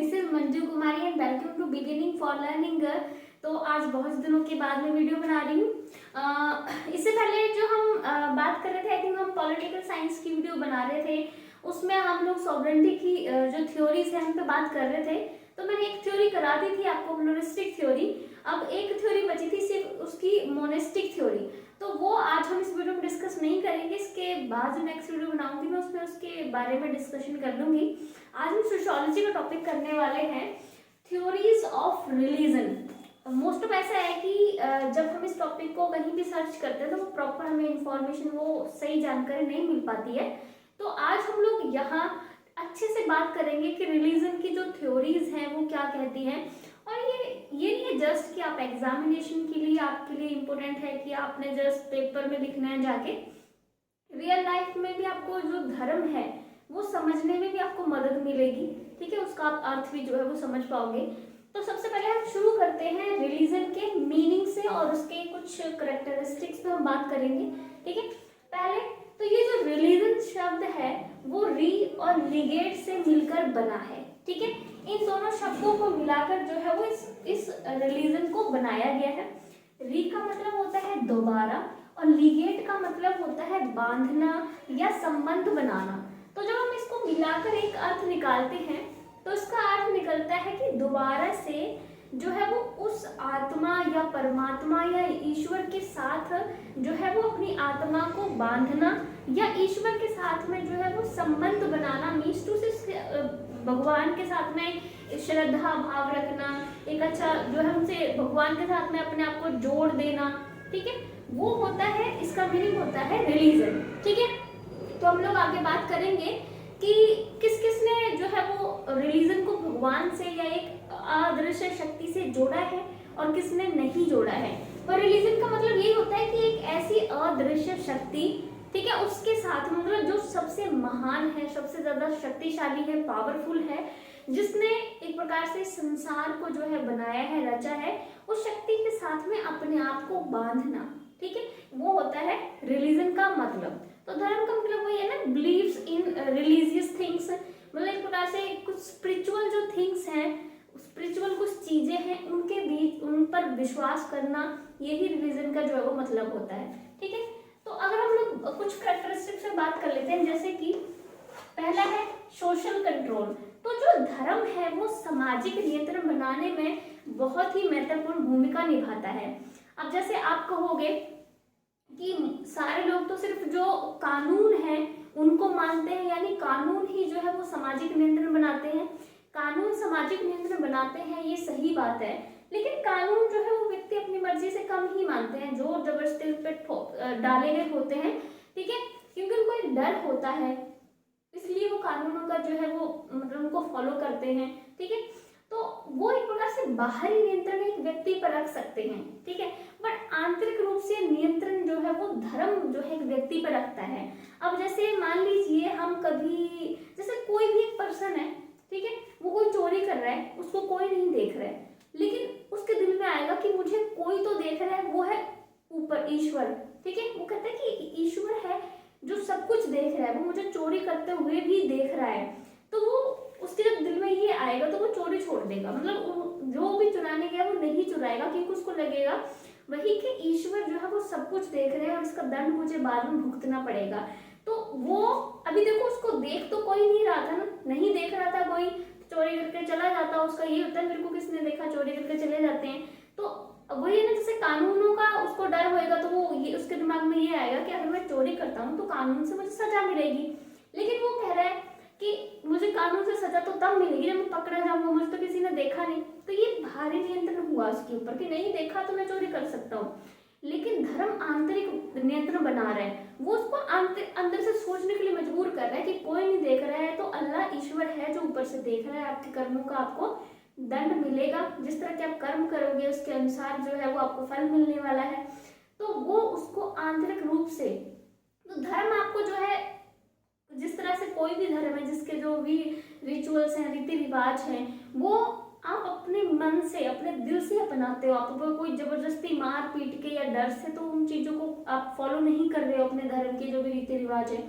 This is Manju Kumari and welcome to beginning for learning. तो आज बहुत दिनों के बाद मैं वीडियो बना रही हूँ। इससे पहले जो हम बात कर रहे थे, आई थिंक हम पॉलिटिकल साइंस की वीडियो बना रहे थे, उसमें हम लोग सॉवरेंटी की जो थ्योरीज है हम पे बात कर रहे थे। तो मैंने एक थ्योरी करा दी थी आपको, मोनेस्टिक थ्योरी। अब एक थ्योरी बची थी सिर्फ उसकी, मोनेस्टिक थ्योरी। तो वो आज हम इस वीडियो में डिस्कस नहीं करेंगे। इसके बाद जो नेक्स्ट वीडियो बनाऊंगी मैं उसमें उसके बारे में डिस्कशन कर लूंगी। आज हम सोशियोलॉजी का टॉपिक करने वाले हैं, theories of religion. Most of ऐसा है कि जब हम इस टॉपिक को कहीं भी सर्च करते हैं तो वो प्रॉपर हमें इंफॉर्मेशन, वो सही जानकारी नहीं मिल पाती है। तो आज हम लोग यहाँ अच्छे से बात करेंगे कि रिलीजन की जो थ्योरीज हैं वो क्या कहती हैं। और ये नहीं है जस्ट कि आप एग्जामिनेशन के लिए, आपके लिए इम्पोर्टेंट है कि आपने जस्ट पेपर में लिखना है जाके। रियल लाइफ में भी आपको जो धर्म है वो समझने में भी आपको मदद मिलेगी, ठीक है। उसका आप अर्थ भी जो है वो समझ पाओगे। तो सबसे पहले हम शुरू करते हैं रिलीजन के मीनिंग से और उसके कुछ करेक्टरिस्टिक्स पे हम बात करेंगे, ठीक है। पहले तो ये जो रिलीजन शब्द है वो री और लिगेट से मिलकर बना है, ठीक है। इन दोनों शब्दों को मिलाकर जो है वो इस रिलीजन को बनाया गया है। री का मतलब होता है दोबारा और लिगेट का मतलब होता है बांधना या संबंध बनाना। तो जब हम इसको मिलाकर एक अर्थ निकालते हैं तो इसका अर्थ निकलता है कि दोबारा से जो है वो उस आत्मा या परमात्मा या ईश्वर के साथ जो है वो अपनी आत्मा को बांधना या ईश्वर के साथ में जो है वो संबंध बनाना, मीन्स टू से भगवान के साथ में श्रद्धा भाव रखना, एक अच्छा जो है हमसे भगवान के साथ में अपने आप को जोड़ देना, ठीक है। वो होता है, इसका मीनिंग होता है रिलीजन, ठीक है। तो हम लोग आगे बात करेंगे कि किस किस ने जो है वो रिलीजन को भगवान से या एक अदृश्य शक्ति से जोड़ा है और किसने नहीं जोड़ा है। और रिलीजन का मतलब यही होता है कि एक ऐसी अदृश्य शक्ति, ठीक है, उसके साथ मतलब जो सबसे महान है, सबसे ज्यादा शक्तिशाली है, पावरफुल है, जिसने एक प्रकार से संसार को जो है बनाया है, रचा है, उस शक्ति के साथ में अपने आप को बांधना, ठीक है, वो होता है रिलीजन का मतलब। तो धर्म का मतलब वही है ना, बिलीव्स इन रिलीजियस थिंग्स, मतलब एक प्रकार से कुछ स्पिरिचुअल जो थिंग्स हैं, स्पिरिचुअल कुछ चीजें हैं, उनके बीच उन पर विश्वास करना, यही रिलीजन का जो है वो मतलब होता है, ठीक है। तो अगर हम लोग कुछ कैरेक्टरिस्टिक्स से बात कर लेते हैं, जैसे कि पहला है सोशल कंट्रोल। तो जो धर्म है वो सामाजिक नियंत्रण बनाने में बहुत ही महत्वपूर्ण भूमिका निभाता है। अब जैसे आप कहोगे कि सारे लोग तो सिर्फ जो कानून है उनको मानते हैं, यानी कानून ही जो है वो सामाजिक नियंत्रण बनाते हैं, कानून सामाजिक नियंत्रण बनाते हैं, ये सही बात है। लेकिन कानून जो है वो व्यक्ति अपनी मर्जी से कम ही मानते हैं, जोर जबरदस्ती पे डाले गए होते हैं, ठीक है, क्योंकि उनको एक डर होता है, इसलिए वो कानूनों का जो है वो मतलब उनको फॉलो करते हैं, ठीक है। तो वो एक प्रकार से बाहरी नियंत्रण एक व्यक्ति पर रख सकते हैं, ठीक है, बट आंतरिक रूप से नियंत्रण जो है वो धर्म जो है एक व्यक्ति पर रखता है। अब जैसे मान लीजिए हम कभी, जैसे कोई भी एक पर्सन है, ठीक है, वो कोई चोरी कर रहा है, उसको कोई नहीं देख रहा है, लेकिन उसके दिल में आएगा कि मुझे कोई तो देख रहा है, वो है ऊपर ईश्वर, ठीक है। वो कहता है कि ईश्वर है जो सब कुछ देख रहा है, वो मुझे चोरी करते हुए भी देख रहा है। तो वो उसके जब दिल में ये आएगा तो वो चोरी छोड़ देगा, मतलब जो भी चुराने गया वो नहीं चुराएगा, क्योंकि उसको लगेगा वही कि ईश्वर जो है वो सब कुछ देख रहे हैं और इसका दंड मुझे बाद में भुगतना पड़ेगा। तो वो अभी देखो उसको देख तो कोई नहीं रहा था ना, नहीं देख रहा था कोई, चोरी करके चला जाता, उसका ये होता है मेरे को किसने देखा, चोरी करके चले जाते हैं। तो वही है ना, जैसे कानूनों का उसको डर होएगा तो वो ये उसके दिमाग में ये आएगा कि अगर मैं चोरी करता हूँ तो कानून से मुझे सजा मिलेगी। लेकिन वो कह रहा है कि मुझे कानून से सजा तो तब मिलेगी जब मैं पकड़ा जाऊंगा, मुझे तो किसी ने देखा नहीं। तो ये बाहरी नियंत्रण हुआ उसके ऊपर कि नहीं देखा तो मैं चोरी कर सकता हूँ। लेकिन धर्म आंतरिक नियंत्रण बना रहा है, वो उसको अंदर से सोचने के लिए मजबूर कर रहा है कि कोई नहीं देख रहा है तो अल्लाह ईश्वर है जो ऊपर से देख रहा है, आपके कर्मों का आपको दंड मिलेगा, जिस तरह के आप कर्म करोगे उसके अनुसार जो है वो आपको फल मिलने वाला है। तो वो उसको आंतरिक रूप से, तो धर्म आपको जो है, जिस तरह से कोई भी धर्म है जिसके जो भी रिचुअल्स हैं, रीति रिवाज हैं, वो आप अपने मन से, अपने दिल से अपनाते हो, आप कोई जबरदस्ती मार पीट के या डर से तो उन चीजों को आप फॉलो नहीं कर रहे हो, अपने धर्म के जो भी रीति रिवाज है।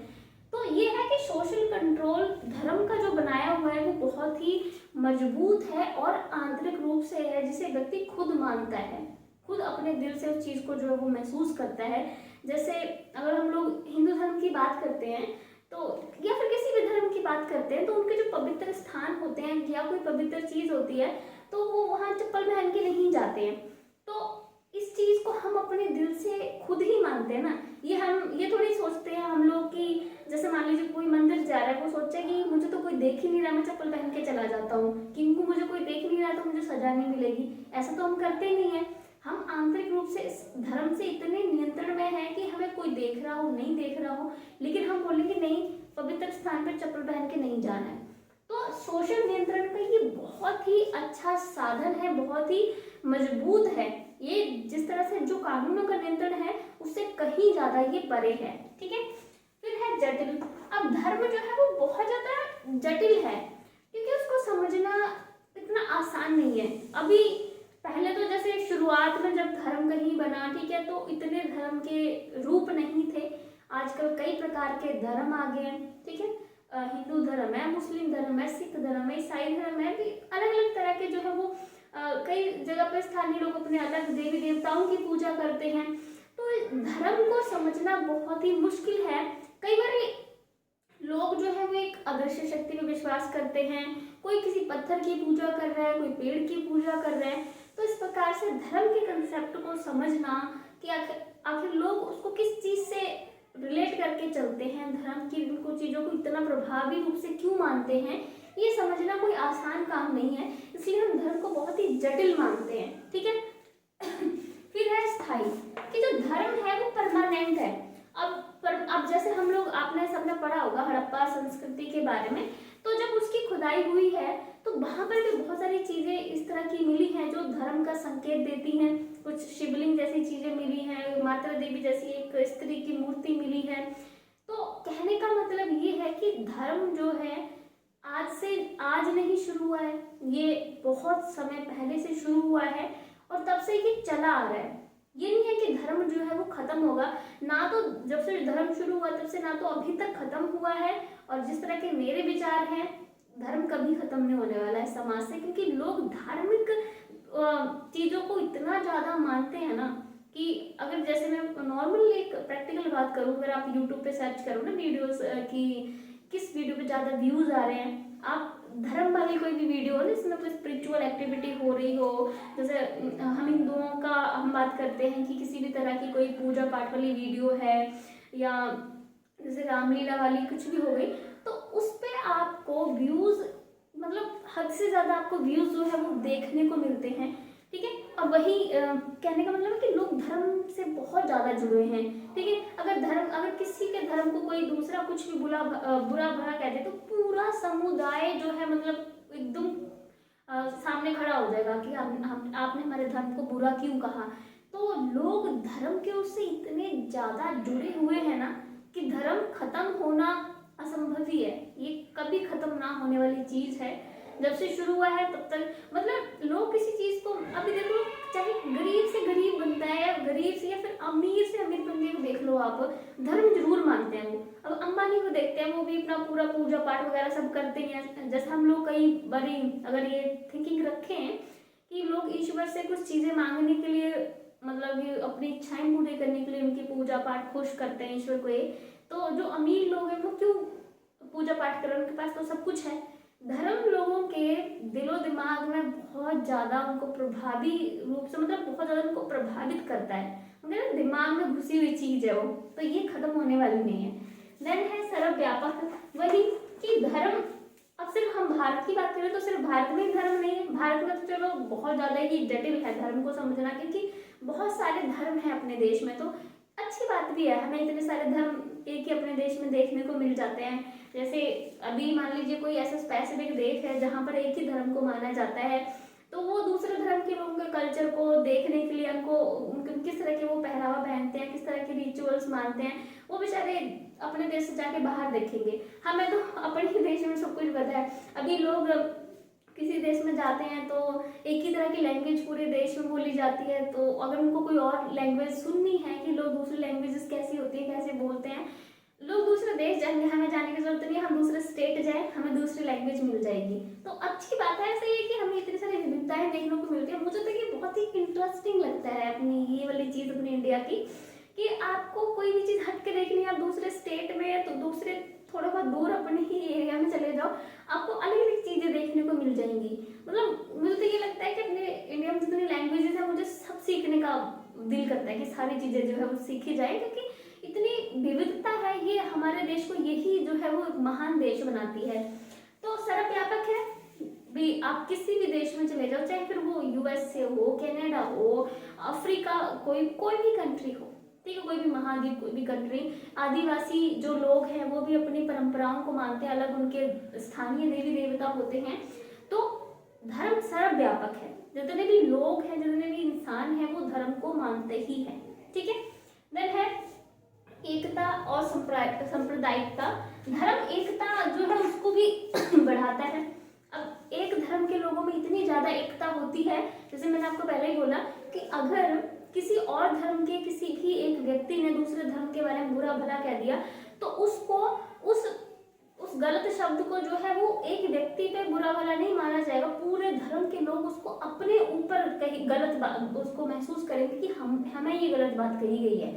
तो ये है कि सोशल कंट्रोल कंट्रोल धर्म का जो बनाया हुआ है वो बहुत ही मजबूत है और आंतरिक रूप से है, जिसे व्यक्ति खुद मानता है, खुद अपने दिल से उस चीज़ को जो है वो महसूस करता है। जैसे अगर हम लोग हिंदू धर्म की बात करते हैं तो, या फिर किसी भी धर्म की बात करते हैं, तो उनके जो पवित्र स्थान होते हैं या कोई पवित्र चीज़ होती है तो वो वहाँ चप्पल पहन के नहीं जाते हैं। तो इस चीज़ को हम अपने दिल से खुद ही मानते हैं ना। ये थोड़ी सोचते हैं हम लोग कि जैसे मान लीजिए कोई मंदिर जा रहा है, वो सोचे कि मुझे तो कोई देख ही नहीं रहा, मैं चप्पल पहन के चला जाता हूँ, क्योंकि मुझे कोई देख नहीं रहा तो मुझे सजा नहीं मिलेगी। ऐसा तो हम करते ही नहीं है। हम आंतरिक रूप से इस धर्म से इतने नियंत्रण में है कि हमें कोई देख रहा हो नहीं देख रहा हो, लेकिन हम बोलेंगे नहीं, पवित्र स्थान पर चप्पल पहन के नहीं जाना है। तो सोशल नियंत्रण का ये बहुत ही अच्छा साधन है, बहुत ही मजबूत है। ये जिस तरह से जो कानूनों का नियंत्रण है उससे कहीं ज्यादा ये परे है। ठीक है, फिर है जटिल। अब धर्म जो है वो बहुत ज्यादा जटिल है, क्योंकि उसको समझना इतना आसान नहीं है। अभी पहले तो जैसे शुरुआत में जब धर्म कहीं बना, ठीक है, तो इतने धर्म के रूप नहीं थे। आजकल कई प्रकार के धर्म आ गए हैं। ठीक है, हिंदू धर्म है, मुस्लिम धर्म है, सिख धर्म है, ईसाई धर्म है, भी अलग अलग तरह के जो है वो कई जगह पर स्थानीय लोग अपने अलग देवी देवताओं की पूजा करते हैं। तो धर्म को समझना बहुत ही मुश्किल है। कई बार लोग जो है वो एक अदृश्य शक्ति में विश्वास करते हैं, कोई किसी पत्थर की पूजा कर रहा है, कोई पेड़ की पूजा कर रहा है। तो इस प्रकार से धर्म के कंसेप्ट को समझना कि आखिर लोग उसको किस चीज से रिलेट करके चलते हैं, धर्म की उनको चीजों को इतना प्रभावी रूप से क्यों मानते हैं, ये समझना कोई आसान काम नहीं है। इसलिए हम धर्म को बहुत ही जटिल मानते हैं। ठीक है, फिर है स्थायी, कि जो धर्म है वो परमानेंट है। अब जैसे हम लोग, आपने सबने पढ़ा होगा हड़प्पा संस्कृति के बारे में, तो जब उसकी खुदाई हुई है तो वहां पर भी बहुत सारी चीजें इस तरह की मिली हैं जो धर्म का संकेत देती हैं। कुछ शिवलिंग जैसी चीजें मिली हैं, माता देवी जैसी एक स्त्री की मूर्ति मिली है। तो कहने का मतलब ये है कि धर्म जो है आज से आज नहीं शुरू हुआ है, ये बहुत समय पहले से शुरू हुआ है और तब से ये चला आ रहा है। ये नहीं है कि धर्म जो है वो खत्म होगा, ना तो जब से धर्म शुरू हुआ तब से ना तो अभी तक खत्म हुआ है। और जिस तरह के मेरे विचार हैं, धर्म कभी खत्म नहीं होने वाला है समाज से, क्योंकि लोग धार्मिक चीजों को इतना ज्यादा मानते हैं ना कि अगर जैसे मैं नॉर्मल एक प्रैक्टिकल बात करूँ, अगर आप यूट्यूब पे सर्च करो ना वीडियोस की किस वीडियो पे ज्यादा व्यूज आ रहे हैं, आप धर्म वाली कोई भी वीडियो हो ना, इसमें कोई स्पिरिचुअल एक्टिविटी हो रही हो, जैसे हम हिंदुओं का हम बात करते हैं कि किसी भी तरह की कोई पूजा पाठ वाली वीडियो है, या जैसे रामलीला वाली कुछ भी हो गई, तो उस पे आपको व्यूज, मतलब हद से ज्यादा आपको व्यूज जो है वो देखने को मिलते हैं। ठीक है, अब वही कहने का मतलब है कि लोग धर्म से बहुत ज्यादा जुड़े हैं। ठीक है, अगर किसी के धर्म को कोई दूसरा कुछ भी बुरा भला कह दे तो पूरा समुदाय जो है मतलब एकदम सामने खड़ा हो जाएगा कि आपने हमारे धर्म को बुरा क्यों कहा। तो लोग धर्म के उससे इतने ज्यादा जुड़े हुए हैं ना कि धर्म खत्म होना असंभव ही है, ये कभी खत्म ना होने वाली चीज है। जब से शुरू हुआ है तब तक, मतलब लोग किसी चीज को, अभी देखो, चाहे गरीब से गरीब बनता है या गरीब से या फिर अमीर से अमीर बंदे को देख लो आप, धर्म जरूर मानते हैं वो। अब अंबानी को देखते हैं, वो भी अपना पूरा पूजा पाठ वगैरह सब करते हैं। जैसे हम लोग कई बारी अगर ये थिंकिंग रखें कि लोग ईश्वर से कुछ चीजें मांगने के लिए, मतलब ये अपनी इच्छाएं पूरी करने के लिए उनकी पूजा पाठ खुश करते हैं ईश्वर को, तो जो अमीर लोग हैं वो क्यों पूजा पाठ कर रहे हैं, उनके पास तो सब कुछ है। धर्म लोगों के दिलो दिमाग में बहुत ज्यादा उनको प्रभावी रूप से, मतलब बहुत ज्यादा उनको प्रभावित करता है, उनके दिमाग में घुसी हुई चीज है वो, तो ये खत्म होने वाली नहीं है। देन है सर्वव्यापक, वही कि धर्म, अब सिर्फ हम भारत की बात करें तो सिर्फ भारत में ही धर्म नहीं है, भारत में तो चलो बहुत ज्यादा ही जटिल है धर्म को समझना, क्योंकि बहुत सारे धर्म है अपने देश में। तो अच्छी बात भी है, हमें इतने सारे धर्म एक ही अपने देश में देखने को मिल जाते हैं। जैसे अभी मान लीजिए कोई ऐसा स्पेसिफिक देश है जहाँ पर एक ही धर्म को माना जाता है, तो वो दूसरे धर्म के लोगों के कल्चर को देखने के लिए उनको किस तरह के वो पहनावा पहनते हैं, किस तरह के रिचुअल्स मानते हैं, वो बेचारे अपने देश से जाके बाहर देखेंगे। हमें तो अपने ही देश में सब कुछ पता है। अभी लोग किसी देश में जाते हैं तो एक ही तरह की लैंग्वेज पूरे देश में बोली जाती है, तो अगर उनको कोई और लैंग्वेज सुननी है कि लोग दूसरी लैंग्वेजेस कैसी होती है, कैसे बोलते हैं, लोग दूसरे देश जाएंगे, हमें जाने की जरूरत नहीं है, हम दूसरे स्टेट लैंग्वेज मिल जाएगी। तो अच्छी बात है, ऐसा ये कि हमें इतनी सारी विविधताएं देखने को मिलती है। मुझे तो ये बहुत ही इंटरेस्टिंग लगता है अपनी ये वाली चीज़ अपनी इंडिया की, कि आपको कोई भी चीज़ हट के देखनी है, आप दूसरे स्टेट में या तो दूसरे थोड़ा बहुत दूर अपने ही एरिया में चले जाओ, आपको अलग अलग चीज़ें देखने को मिल जाएंगी। मतलब मुझे तो ये लगता है कि अपने इंडिया में जितनी लैंग्वेजेस है मुझे सब सीखने का दिल करता है कि सारी चीज़ें जो है वो सीखी जाए, क्योंकि इतनी विविधता है, ये हमारे देश को यही जो है वो महान देश बनाती है। तो सर्वव्यापक है भी, आप किसी भी देश में चले जाओ, चाहे फिर वो यूएसए हो, कनाडा हो, अफ्रीका, कोई भी कंट्री हो, ठीक है, कोई भी महाद्वीप, कोई भी कंट्री, आदिवासी जो लोग हैं वो भी अपनी परंपराओं को मानते हैं, अलग उनके स्थानीय देवी देवता होते हैं। तो धर्म सर्वव्यापक है, जितने भी लोग हैं, जितने भी इंसान हैं वो धर्म को मानते ही हैं, ठीक है। देन है एकता और सांप्रदायिकता। धर्म एकता जो है उसको भी बढ़ाता है। अब एक धर्म के लोगों में इतनी ज्यादा एकता होती है, जैसे मैंने आपको पहले ही बोला कि अगर किसी और धर्म के किसी भी एक व्यक्ति ने दूसरे धर्म के बारे में बुरा भला कह दिया, तो उसको उस गलत शब्द को जो है वो एक व्यक्ति पे बुरा भला नहीं माना जाएगा, पूरे धर्म के लोग उसको अपने ऊपर कहीं गलत बात उसको महसूस करेंगे कि हमें ये गलत बात कही गई है।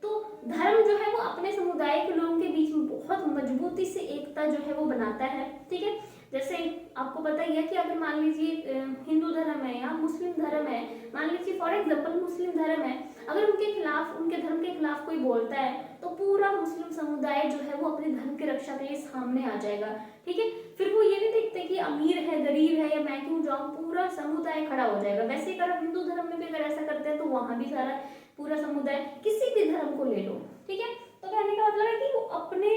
तो धर्म जो है वो अपने समुदाय के लोगों के बीच में बहुत मजबूती से एकता जो है वो बनाता है, ठीक है। जैसे आपको पता ही है कि अगर मान लीजिए हिंदू धर्म है या मुस्लिम धर्म है, मान लीजिए फॉर एग्जांपल मुस्लिम धर्म है, अगर उनके खिलाफ, उनके धर्म के खिलाफ कोई बोलता है तो पूरा मुस्लिम समुदाय जो है वो अपने धर्म की रक्षा के लिए सामने आ जाएगा, ठीक है। फिर वो ये नहीं देखते कि अमीर है गरीब है या मैं क्यों जाऊँ, पूरा समुदाय खड़ा हो जाएगा। वैसे ही अगर हिंदू धर्म में भी अगर ऐसा करते हैं तो वहां भी सारा पूरा समुदाय, किसी भी धर्म को ले लो, ठीक है। तो कहने का मतलब है कि वो अपने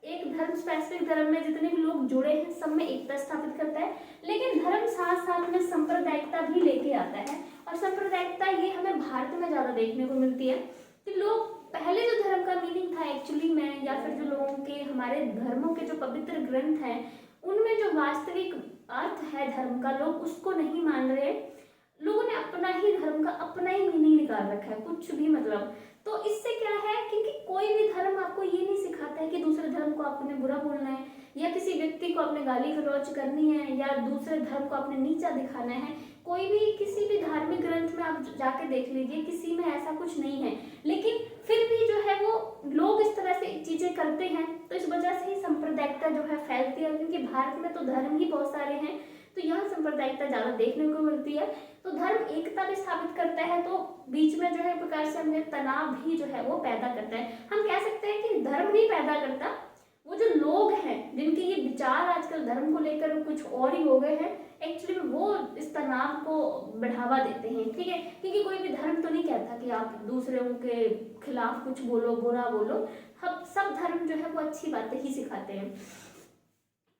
एक धर्म, स्पेसिफिक धर्म में जितने भी लोग जुड़े हैं सब में एकता स्थापित करता है, लेकिन धर्म साथ साथ में सांप्रदायिकता भी लेके आता है। और सांप्रदायिकता ये हमें भारत में ज्यादा देखने को मिलती है कि लोग पहले जो धर्म का मीनिंग था एक्चुअली में, या फिर जो लोगों के हमारे धर्मों के जो पवित्र ग्रंथ हैं उनमें जो वास्तविक अर्थ है धर्म का, लोग उसको नहीं मान रहे। लोगों ने अपना ही धर्म का अपना ही मीनिंग निकाल रखा है, कुछ भी मतलब। तो इससे क्या है, क्योंकि कोई भी धर्म आपको ये नहीं सिखाता है कि दूसरे धर्म को आपने बुरा बोलना है, या किसी व्यक्ति को आपने गाली गलौज करनी है, या दूसरे धर्म को आपने नीचा दिखाना है। कोई भी किसी भी धार्मिक ग्रंथ में आप जाके देख लीजिए, किसी में ऐसा कुछ नहीं है। लेकिन फिर भी जो है वो लोग इस तरह से चीजें करते हैं, तो इस वजह से ही सांप्रदायिकता जो है फैलती है। क्योंकि भारत में तो धर्म ही बहुत सारे हैं, तो यहाँ सांप्रदायिकता ज्यादा देखने को मिलती है। तो धर्म एकता भी स्थापित करता है, तो बीच में जो है प्रकार से हमें तनाव भी जो है वो पैदा करता है। हम कह सकते हैं कि धर्म नहीं पैदा करता, वो जो लोग हैं जिनके ये विचार आजकल धर्म को लेकर कुछ और ही हो गए हैं, एक्चुअली में वो इस तनाव को बढ़ावा देते हैं, ठीक है। क्योंकि कोई भी धर्म तो नहीं कहता कि आप दूसरों के खिलाफ कुछ बोलो, बुरा बोलो। हम सब धर्म जो है वो अच्छी बातें ही सिखाते हैं।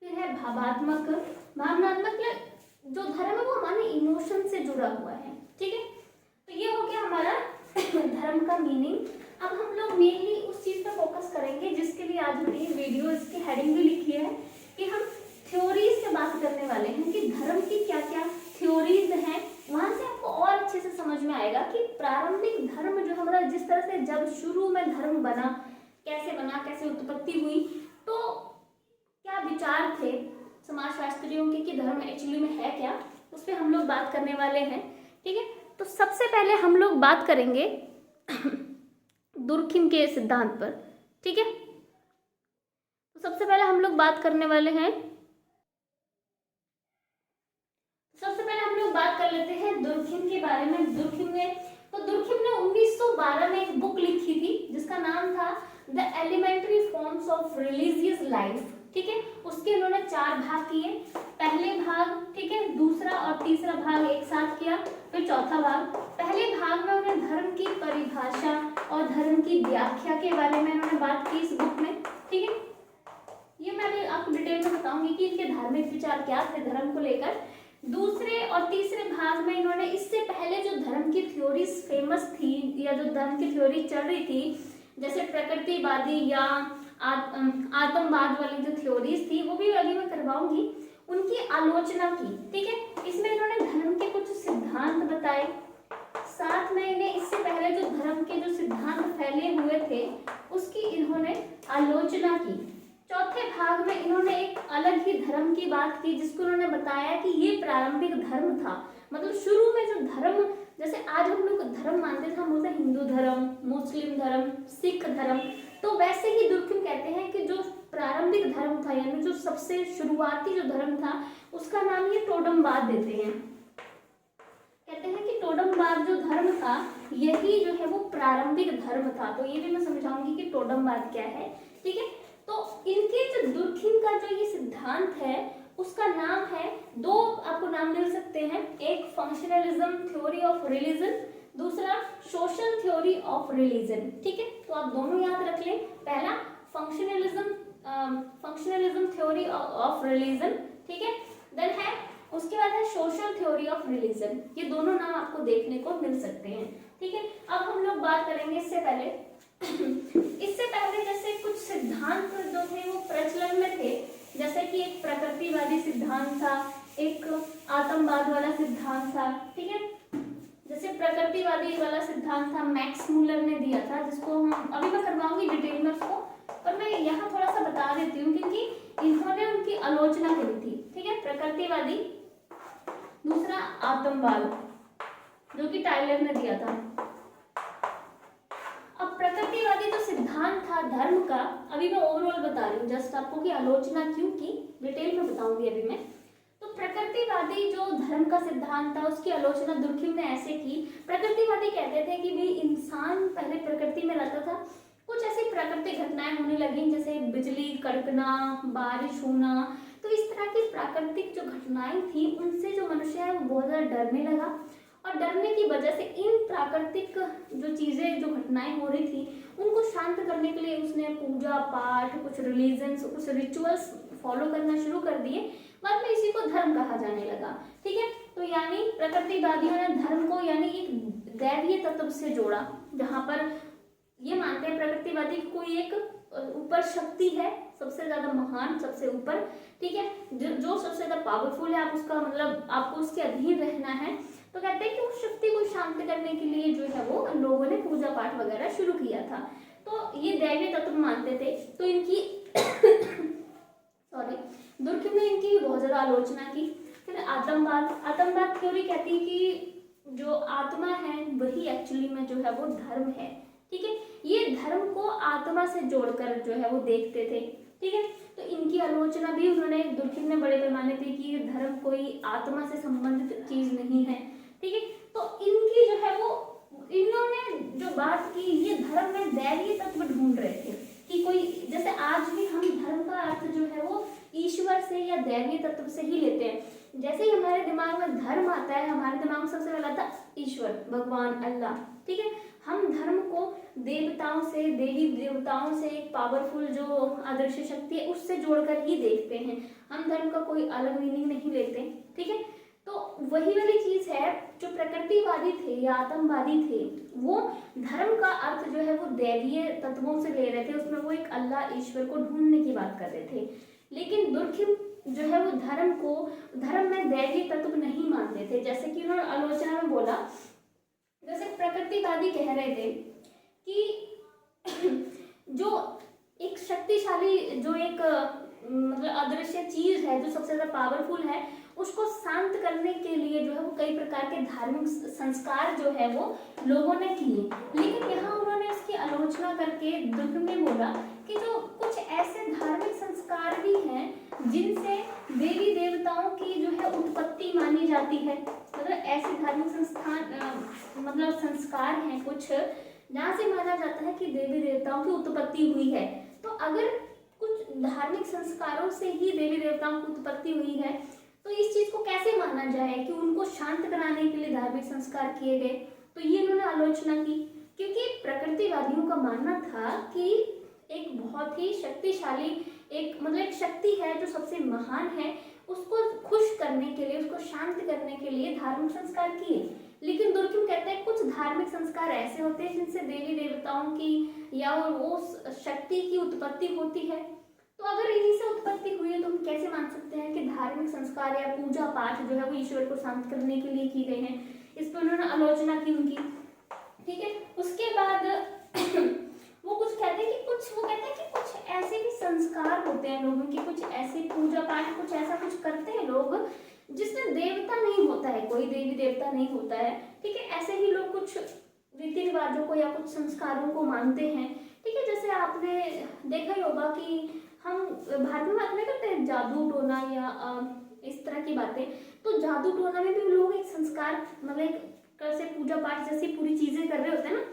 फिर है भावनात्मक। भावनात्मक जो धर्म है वो हमारे इमोशन से जुड़ा हुआ है, ठीक है। तो ये हो गया हमारा धर्म का मीनिंग। अब हम लोग मेनली उस चीज पर फोकस करेंगे जिसके लिए आज हमने ये वीडियो, इसकी हेडिंग भी लिखी है कि हम थ्योरीज से बात करने वाले हैं कि धर्म की क्या क्या थ्योरीज हैं। वहां से आपको और अच्छे से समझ में आएगा कि प्रारंभिक धर्म जो हमारा, जिस तरह से जब शुरू में धर्म बना, कैसे उत्पत्ति हुई, तो क्या विचार थे समाजशास्त्रियों के कि धर्म एक्चुअली में है क्या, उस पर हम लोग बात करने वाले हैं, ठीक है। तो सबसे पहले हम लोग बात करेंगे दुर्खिम के सिद्धांत पर, ठीक है। तो सबसे पहले हम लोग बात करने वाले हैं, सबसे पहले हम लोग बात कर लेते हैं दुर्खिम के बारे में। दुर्खिम ने 1912 में एक बुक लिखी थी जिसका नाम था the elementary forms of religious life, ठीक है। उसके उन्होंने 4 भाग किए। पहले भाग, ठीक है, दूसरा और तीसरा भाग एक साथ किया, फिर चौथा भाग। पहले भाग में उन्होंने धर्म की परिभाषा और धर्म की व्याख्या के बारे में उन्होंने बात की इस बुक में, ठीक है। ये मैं अभी आपको डिटेल में बताऊंगी कि इनके धार्मिक विचार क्या थे धर्म को लेकर। दूसरे और तीसरे भाग में इन्होंने इससे पहले जो धर्म की थ्योरीज फेमस थी, या जो धर्म की थ्योरी चल रही थी, जैसे प्रकृतिवादी या आत्मवाद वाली जो थ्योरीज थी, वो भी अभी मैं करवाऊंगी, उनकी आलोचना की, ठीक है। इसमें इन्होंने धर्म के कुछ सिद्धांत बताए, साथ में इन्हें इससे पहले जो धर्म के जो सिद्धांत फैले हुए थे उसकी इन्होंने आलोचना की। चौथे भाग में इन्होंने एक अलग ही धर्म की बात की, जिसको उन्होंने बताया कि ये प्रारंभिक धर्म था। मतलब शुरू में जो धर्म, जैसे आज हम लोग धर्म मानते थे, हम बोलते हैं हिंदू धर्म, मुस्लिम धर्म, सिख धर्म, तो वैसे ही दुर्कheim कहते हैं कि जो प्रारंभिक धर्म था, यानी जो सबसे शुरुआती जो धर्म था, उसका नाम ये टोडमवाद देते हैं। कहते हैं कि टोडमवाद जो धर्म था, यही जो है वो प्रारंभिक धर्म था। तो ये भी मैं समझाऊंगी कि टोडमवाद क्या है, ठीक है। तो इनके जो दुर्कheim का जो ये सिद्धांत है, उसका नाम है, दो आपको नाम मिल सकते हैं, एक फंक्शनलिज्म थ्योरी ऑफ रिलीजन, दूसरा सोशल थ्योरी ऑफ रिलीजन, ठीक है। तो आप दोनों याद रख लें, पहला फंक्शनलिज्म थ्योरी ऑफ रिलीजन, ठीक है, देन है उसके बाद है सोशल थ्योरी ऑफ रिलीजन। ये दोनों नाम आपको देखने को मिल सकते हैं, ठीक है। अब हम लोग बात करेंगे इससे पहले जैसे कुछ सिद्धांत जो थे वो प्रचलन में थे, जैसे कि एक प्रकृतिवादी सिद्धांत था, एक आतंकवाद वाला सिद्धांत था, ठीक है। जैसे प्रकृतिवादी वाला सिद्धांत था मैक्स मूलर ने दिया था, जिसको हम अभी मैं करवाऊंगी डिटेल में उसको, पर मैं यहाँ थोड़ा सा बता देती हूँ क्योंकि इन्होंने उनकी आलोचना करी थी, ठीक है। प्रकृतिवादी, दूसरा आतंकवाद, जो कि टाइलर ने दिया था। अब प्रकृतिवादी तो सिद्धांत था धर्म का, अभी मैं ओवरऑल बता रही हूँ जस्ट आपको कि आलोचना क्यों की, डिटेल में बताऊंगी अभी मैं। तो प्रकृतिवादी जो धर्म का सिद्धांत था, उसकी आलोचना दुर्कheim ने ऐसे की। प्रकृतिवादी कहते थे कि भाई इंसान पहले प्रकृति में रहता था, कुछ ऐसी प्राकृतिक घटनाएं होने लगी, जैसे बिजली कड़कना, बारिश होना, तो इस तरह की प्राकृतिक जो घटनाएं थी, उनसे जो मनुष्य है वो बहुत ज्यादा डरने लगा, और डरने की वजह से इन प्राकृतिक जो चीजें, जो घटनाएं हो रही थी, उनको शांत करने के लिए उसने पूजा पाठ, कुछ रिलीजन्स, कुछ रिचुअल्स फॉलो करना शुरू कर दिए। बाद में इसी को धर्म कहा जाने लगा, ठीक है। तो यानी प्रकृतिवादियों ने धर्म को यानी एक दैवीय तत्व से जोड़ा, जहां पर ये मानते हैं प्रकृतिवादी कोई एक ऊपर शक्ति है, सबसे ज्यादा महान, सबसे ऊपर, ठीक है, जो सबसे ज्यादा पावरफुल है, आप उसका मतलब आपको उसके अधीन रहना है। तो कहते हैं कि उस शक्ति को शांत करने के लिए जो है वो लोगों ने पूजा पाठ वगैरह शुरू किया था। तो ये दैवीय तत्व मानते थे। तो इनकी सॉरी दुर्कheim ने इनकी बहुत ज्यादा आलोचना की। फिर आतंकवाद थ्योरी कहती है कि जो आत्मा है वही एक्चुअली में जो है वो धर्म है, ठीक है। ये धर्म को आत्मा से जोड़कर जो है वो देखते थे, ठीक है। तो इनकी आलोचना भी उन्होंने दुर्कheim ने बड़े पैमाने पे की, धर्म कोई आत्मा से संबंधित चीज नहीं है, ठीक है। तो इनकी जो है वो इन्होंने जो बात की, ये धर्म में दैवीय तत्व ढूंढ रहे थे कि कोई, जैसे आज भी हम धर्म का अर्थ जो है वो ईश्वर से या दैवीय तत्व से ही लेते हैं। जैसे ही हमारे दिमाग में धर्म आता है, हमारे दिमाग में सबसे पहला आता ईश्वर, भगवान, अल्लाह, ठीक है। हम धर्म को देवताओं से, देवी देवताओं से, एक पावरफुल जो अदृश्य शक्ति है उससे जोड़कर ही देखते हैं। हम धर्म का कोई अलग मीनिंग नहीं लेते, ठीक है। तो वही वाली चीज है, जो प्रकृतिवादी थे या आतंकवादी थे, वो धर्म का अर्थ जो है वो दैवीय तत्वों से ले रहे थे, उसमें वो एक अल्लाह ईश्वर को ढूंढने की बात कर रहे थे। लेकिन दुर्कheim जो है वो धर्म में दैवीय तत्व नहीं मानते थे। जैसे कि उन्होंने आलोचना में बोला, जैसे प्रकृतिवादी कह रहे थे कि जो एक शक्तिशाली, जो एक मतलब अदृश्य चीज है, जो सबसे ज्यादा पावरफुल है, उसको शांत करने के लिए जो है वो कई प्रकार के धार्मिक संस्कार जो है वो लोगों ने किए। लेकिन यहाँ उन्होंने इसकी आलोचना करके दुर्कheim ने बोला कि जो कुछ ऐसे धार्मिक संस्कार भी हैं जिनसे देवी देवताओं की जो है उत्पत्ति मानी जाती है, मतलब ऐसे धार्मिक मतलब संस्कार हैं कुछ, जहाँ से माना जाता है कि देवी देवताओं की उत्पत्ति हुई है। तो अगर कुछ धार्मिक संस्कारों से ही देवी देवताओं की उत्पत्ति हुई है, तो इस चीज को कैसे माना जाए कि उनको शांत कराने के लिए धार्मिक संस्कार किए गए। तो ये इन्होंने आलोचना की, क्योंकि प्रकृतिवादियों का मानना था कि एक बहुत ही शक्तिशाली, एक मतलब एक शक्ति है जो सबसे महान है, उसको खुश करने के लिए, उसको शांत करने के लिए धार्मिक संस्कार किए। लेकिन दुर्कheim कहते हैं कुछ धार्मिक संस्कार ऐसे होते हैं जिनसे देवी देवताओं की या वो शक्ति की उत्पत्ति होती है। तो अगर इन्हीं से उत्पत्ति हुई है तो हम कैसे मान सकते हैं कि धार्मिक संस्कार या पूजा पाठ जो है वो ईश्वर को शांत करने के लिए की गए हैं। इस पर उन्होंने आलोचना की उनकी, ठीक है। उसके बाद वो कहते हैं कि कुछ ऐसे भी संस्कार होते हैं लोगों के, कुछ ऐसे पूजा पाठ कुछ ऐसा कुछ करते हैं लोग जिसमें देवता नहीं होता है, कोई देवी देवता नहीं होता है, ठीक है। ऐसे ही लोग कुछ रीति रिवाजों को या कुछ संस्कारों को मानते हैं, ठीक है। जैसे आपने देखा ही होगा कि हम भारत में बात नहीं करते हैं जादू टोना या इस तरह की बातें, तो जादू टोना में भी लोग एक संस्कार मतलब एक तरह से पूजा पाठ जैसी पूरी चीजें कर रहे होते हैं ना।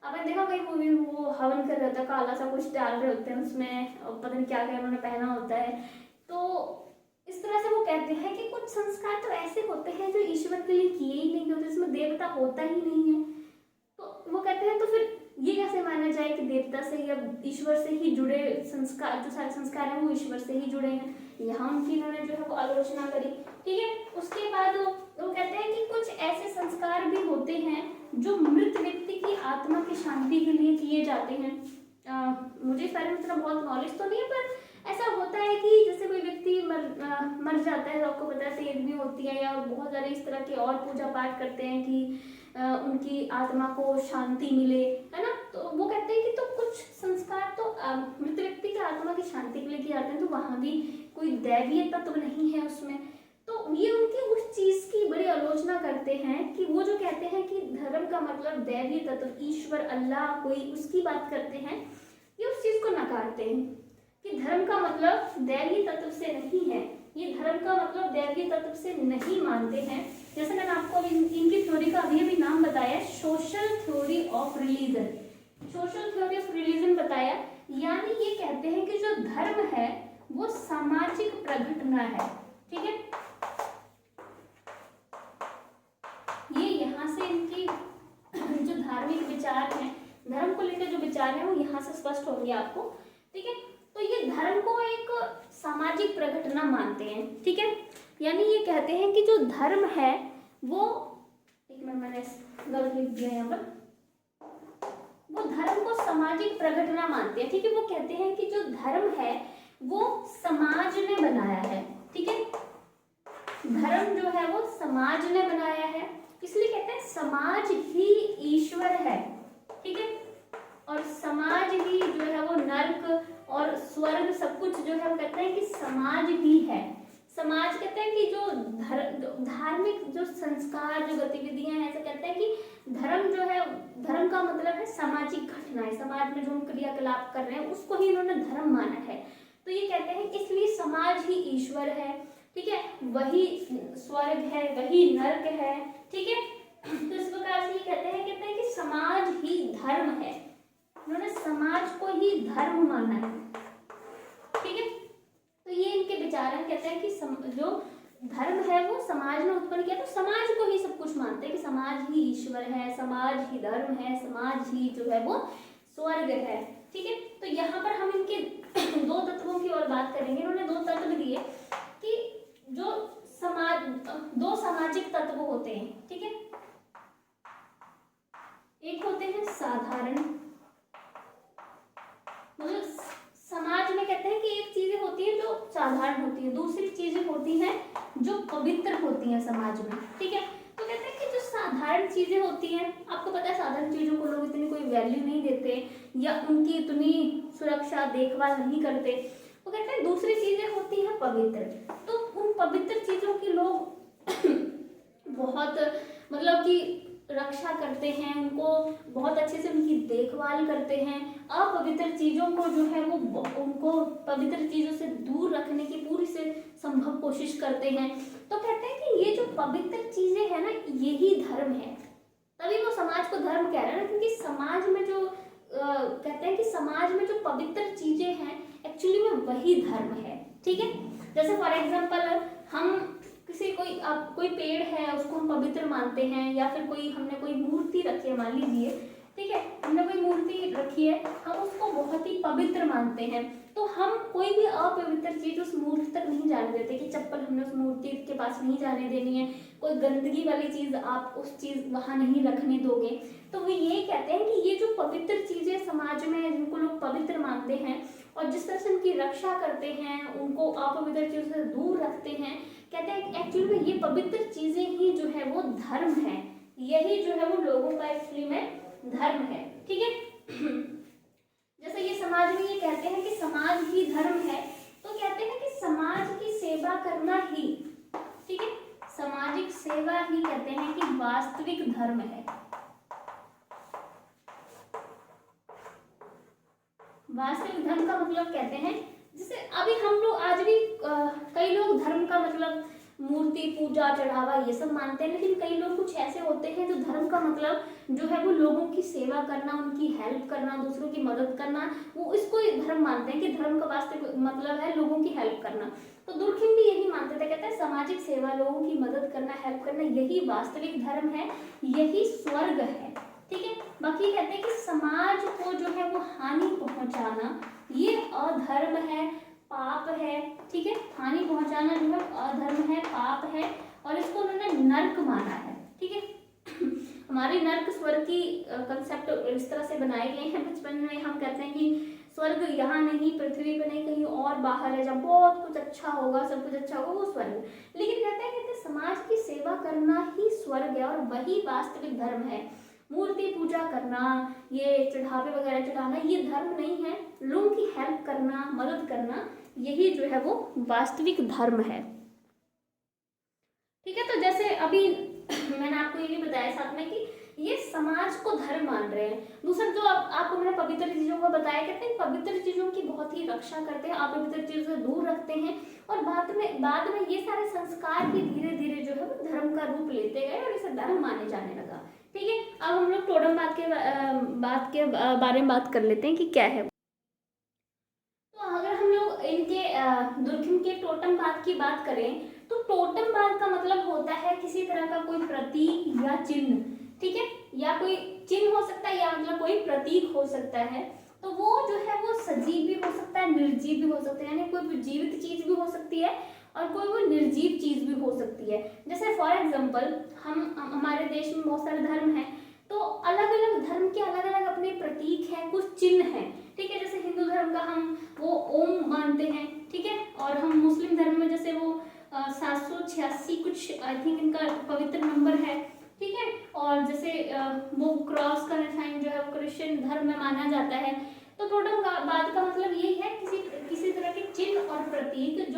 आपने देखा कहीं मूवी वो हवन कर रहा था, काला सा कुछ डाल रहे होते हैं उसमें, पता नहीं क्या क्या उन्होंने पहना होता है। तो इस तरह से वो कहते हैं कि कुछ संस्कार तो ऐसे होते हैं जो ईश्वर के लिए किए ही नहीं होते, इसमें देवता होता ही नहीं है। तो वो कहते हैं तो फिर ये कैसे माना जाए कि देवता से या ईश्वर से ही जुड़े संस्कार, जो सारे संस्कार हैं वो ईश्वर से ही जुड़े हैं। यहाँ उनकी इन्होंने जो है वो आलोचना करी, ठीक है। उसके बाद वो कहते हैं कि कुछ ऐसे संस्कार भी होते हैं जो मृत व्यक्ति की आत्मा की शांति के लिए किए जाते हैं। मुझे इस बारे में इतना बहुत नॉलेज तो नहीं है, पर ऐसा होता है कि जैसे कोई व्यक्ति मर जाता है, आपको पता है तेरहवीं होती है, या बहुत सारे इस तरह के और पूजा पाठ करते हैं कि उनकी आत्मा को शांति मिले, है ना। तो वो कहते हैं कि तो कुछ संस्कार तो मृत व्यक्ति की आत्मा की शांति के लिए किए जाते हैं, तो वहाँ भी कोई दैवीय तत्व नहीं है उसमें। तो ये उनकी उस चीज की बड़ी आलोचना करते हैं कि वो जो कहते हैं कि धर्म का मतलब दैवीय तत्व, ईश्वर, अल्लाह, कोई उसकी बात करते हैं, ये उस चीज को नकारते हैं कि धर्म का मतलब दैवीय तत्व से नहीं है, ये धर्म का मतलब दैवीय तत्व से नहीं मानते हैं। जैसे मैंने आपको अभी इनकी थ्योरी का अभी नाम बताया, social theory of religion, social theory of religion बताया। यानी ये कहते हैं कि जो धर्म है वो सामाजिक प्रघटना है, ठीक है। ये यहाँ से इनकी जो धार्मिक विचार हैं, धर्म को लेकर जो विचार है वो यहाँ से स्पष्ट होंगे आपको, ठीक है। तो ये धर्म को एक सामाजिक प्रघटना मानते हैं, ठीक है। यानी ये कहते हैं कि जो धर्म है वो, एक मिनट मैंने गलत लिख दिया यहाँ पर, वो धर्म को सामाजिक प्रघटना मानते हैं, ठीक है। वो कहते हैं कि जो धर्म है वो समाज ने बनाया है, ठीक है। धर्म जो है वो समाज ने बनाया है, इसलिए कहते हैं समाज ही ईश्वर है, ठीक है। और समाज ही जो है वो नर्क और स्वर्ग सब कुछ जो है वो कहते हैं कि समाज ही है। समाज कहते हैं कि जो धार्मिक जो संस्कार, जो गतिविधियां हैं, ऐसा कहते हैं कि धर्म जो है, धर्म का मतलब है सामाजिक घटनाएं, समाज में जो हम क्रियाकलाप कर रहे हैं उसको ही इन्होंने धर्म माना है। तो ये कहते हैं इसलिए समाज ही ईश्वर है, ठीक है, वही स्वर्ग है, वही नर्क है, ठीक है। तो इस प्रकार से ये कहते हैं कि समाज ही धर्म है, उन्होंने समाज को ही धर्म माना है, ठीक है। तो ये इनके विचार हैं, कहते हैं कि जो धर्म है वो समाज ने उत्पन्न किया, तो समाज को ही सब कुछ मानते हैं कि समाज ही ईश्वर है, समाज ही धर्म है, समाज ही जो है वो स्वर्ग है, ठीक है। तो यहाँ पर हम इनके दो तत्वों की और बात करेंगे। इन्होंने दो तत्व दिए कि जो दो सामाजिक तत्व होते हैं, ठीक है। एक होते हैं साधारण, मतलब समाज में कहते हैं कि एक चीजें होती है जो साधारण होती है, दूसरी चीजें होती हैं जो पवित्र होती हैं समाज में, ठीक है। तो कहते हैं कि जो साधारण चीजें होती हैं, आपको पता है साधारण चीजों को लोग इतनी कोई वैल्यू नहीं देते या उनकी इतनी सुरक्षा देखभाल नहीं करते। वो कहते हैं दूसरी चीजें होती हैं पवित्र, तो उन पवित्र चीजों की लोग बहुत मतलब कि रक्षा करते हैं, उनको बहुत अच्छे से उनकी देखभाल करते हैं। अपवित्र चीजों को जो है वो उनको पवित्र चीजों से दूर रखने की पूरी से संभव कोशिश करते हैं। तो कहते हैं कि ये जो पवित्र चीजें हैं ना, यही धर्म है। तभी वो समाज को धर्म कह रहे हैं ना, क्योंकि समाज में जो कहते हैं कि समाज में जो पवित्र चीजें हैं एक्चुअली में वही धर्म है, ठीक है। जैसे फॉर एग्जाम्पल हम किसी कोई पेड़ है उसको हम पवित्र मानते हैं, या फिर हमने कोई मूर्ति रखी है, मान लीजिए, ठीक है, हमने कोई मूर्ति रखी है, हम उसको बहुत ही पवित्र मानते हैं। तो हम कोई भी अपवित्र चीज उस मूर्ति तक नहीं जाने देते कि चप्पल हमने उस मूर्ति के पास नहीं जाने देनी है, कोई गंदगी वाली चीज आप उस चीज वहां नहीं रखने दोगे। तो वो ये कहते हैं कि ये जो पवित्र चीजें समाज में जिनको लोग पवित्र मानते हैं और जिस तरह से उनकी रक्षा करते हैं, उनको अपवित्र चीजों से दूर रखते हैं, कहते हैं एक्चुअली में ये पवित्र चीजें ही जो है वो धर्म है, यही जो है वो लोगों का एक्चुअली में धर्म है, ठीक है। जैसे ये समाज में ये कहते हैं कि समाज ही धर्म है, तो कहते हैं कि समाज की सेवा करना ही, ठीक है, सामाजिक सेवा ही कहते हैं कि वास्तविक धर्म है। वास्तविक धर्म का मतलब कहते हैं, जैसे अभी हम लोग आज भी कई लोग धर्म का मतलब मूर्ति पूजा चढ़ावा ये सब मानते हैं, लेकिन कई लोग कुछ ऐसे होते हैं जो धर्म का मतलब जो है वो लोगों की सेवा करना, उनकी हेल्प करना, दूसरों की मदद करना, वो इसको धर्म मानते हैं कि धर्म का वास्तविक मतलब है लोगों की हेल्प करना। तो दुर्खिम भी यही मानते थे, कहते हैं सामाजिक सेवा, लोगों की मदद करना, हेल्प करना, यही वास्तविक धर्म है, यही स्वर्ग है, ठीक है। बाकी कहते हैं कि समाज को जो है वो हानि पहुंचाना ये अधर्म है, पाप है, ठीक है, हानि पहुंचाना जो है अधर्म है, पाप है, और इसको उन्होंने नर्क माना है, ठीक है। हमारे नर्क स्वर्ग की कंसेप्ट इस तरह से बनाए गए हैं। बचपन में हम कहते हैं कि स्वर्ग यहाँ नहीं, पृथ्वी पर नहीं, कहीं और बाहर है, जब बहुत कुछ अच्छा होगा, सब कुछ अच्छा होगा, वो स्वर्ग। लेकिन कहते हैं समाज की सेवा करना ही स्वर्ग है और वही वास्तविक धर्म है। मूर्ति पूजा करना, ये चढ़ावे वगैरह चढ़ाना, ये धर्म नहीं है। लोगों की हेल्प करना, मदद करना, यही जो है वो वास्तविक धर्म है, ठीक है। तो जैसे अभी मैंने आपको ये भी बताया साथ में कि ये समाज को धर्म मान रहे हैं। दूसरा जो आपको मैंने पवित्र चीजों को बताया, कहते हैं पवित्र चीजों की बहुत ही रक्षा करते हैं, अपवित्र चीजों से दूर रखते हैं, और बाद में ये सारे संस्कार ही धीरे धीरे जो है वो धर्म का रूप लेते गए और इसे धर्म माने जाने लगा, ठीक है। अब हम लोग टोटम बात के बारे में बात कर लेते हैं कि क्या है। तो अगर हम लोग इनके दुर्खिम के टोटमवाद की बात करें, तो टोटमवाद का मतलब होता है किसी तरह का कोई प्रतीक या चिन्ह, ठीक है, या कोई चिन्ह हो सकता है या मतलब कोई प्रतीक हो सकता है। तो वो जो है वो सजीव भी हो सकता है, निर्जीव भी हो सकता है, यानी कोई जीवित चीज भी हो सकती है और कोई वो निर्जीव चीज भी हो सकती है। जैसे फॉर एग्जाम्पल हमारे देश में बहुत सारे धर्म हैं, तो अलग अलग धर्म के अलग अलग अपने प्रतीक हैं, कुछ चिन्ह हैं, ठीक है। जैसे हिंदू धर्म का हम वो ओम मानते हैं, ठीक है, और हम मुस्लिम धर्म में जैसे वो 786 कुछ आई थिंक इनका पवित्र नंबर है, ठीक है। और जैसे वो क्रॉस का निशान जो है वो क्रिश्चियन धर्म में माना जाता है। तो टोटमवाद का मतलब यही है किसी तरह के चिन्ह और प्रतीक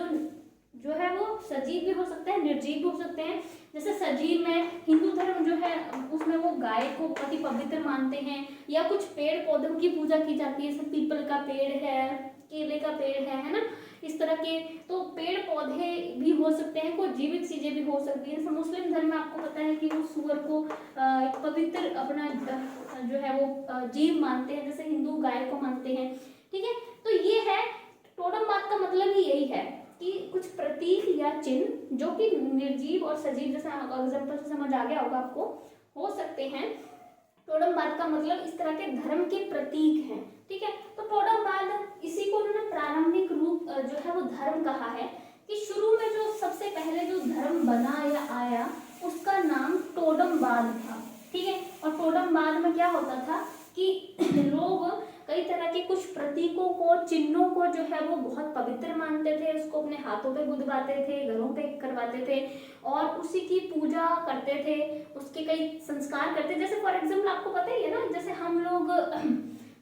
जो है वो सजीव भी हो सकते हैं, निर्जीव भी हो सकते हैं। जैसे सजीव में हिंदू धर्म जो है उसमें वो गाय को अति पवित्र मानते हैं, या कुछ पेड़ पौधों की पूजा की जाती है, जैसे पीपल का पेड़ है, केले का पेड़ है ना, इस तरह के। तो पेड़ पौधे भी हो सकते हैं, कोई जीवित चीजें भी हो सकती है। जैसे मुस्लिम धर्म में आपको पता है कि वो सूअर को एक पवित्र अपना जो है वो जीव मानते हैं, जैसे हिंदू गाय को मानते हैं, ठीक है। तो ये है टोटमवाद का मतलब ही यही है कि कुछ प्रतीक या चिन्ह जो कि निर्जीव और सजीव, जैसे एग्जाम्पल से समझ आ गया होगा आपको, हो सकते हैं। टोटमवाद का मतलब इस तरह के धर्म के प्रतीक हैं, ठीक है। तो टोटमवाद इसी को उन्होंने प्रारंभिक रूप जो है वो धर्म कहा है, कि शुरू में जो सबसे पहले जो धर्म बना या आया उसका नाम टोटमवाद था, ठीक है। और टोटमवाद में क्या होता था कि लोग कई तरह के कुछ प्रतीकों को, चिन्हों को जो है वो बहुत पवित्र मानते थे, उसको अपने हाथों पे गुदवाते थे, घरों पे करवाते थे और उसी की पूजा करते थे, उसके कई संस्कार करते। जैसे फॉर एग्जाम्पल आपको पता ही है ना, जैसे हम लोग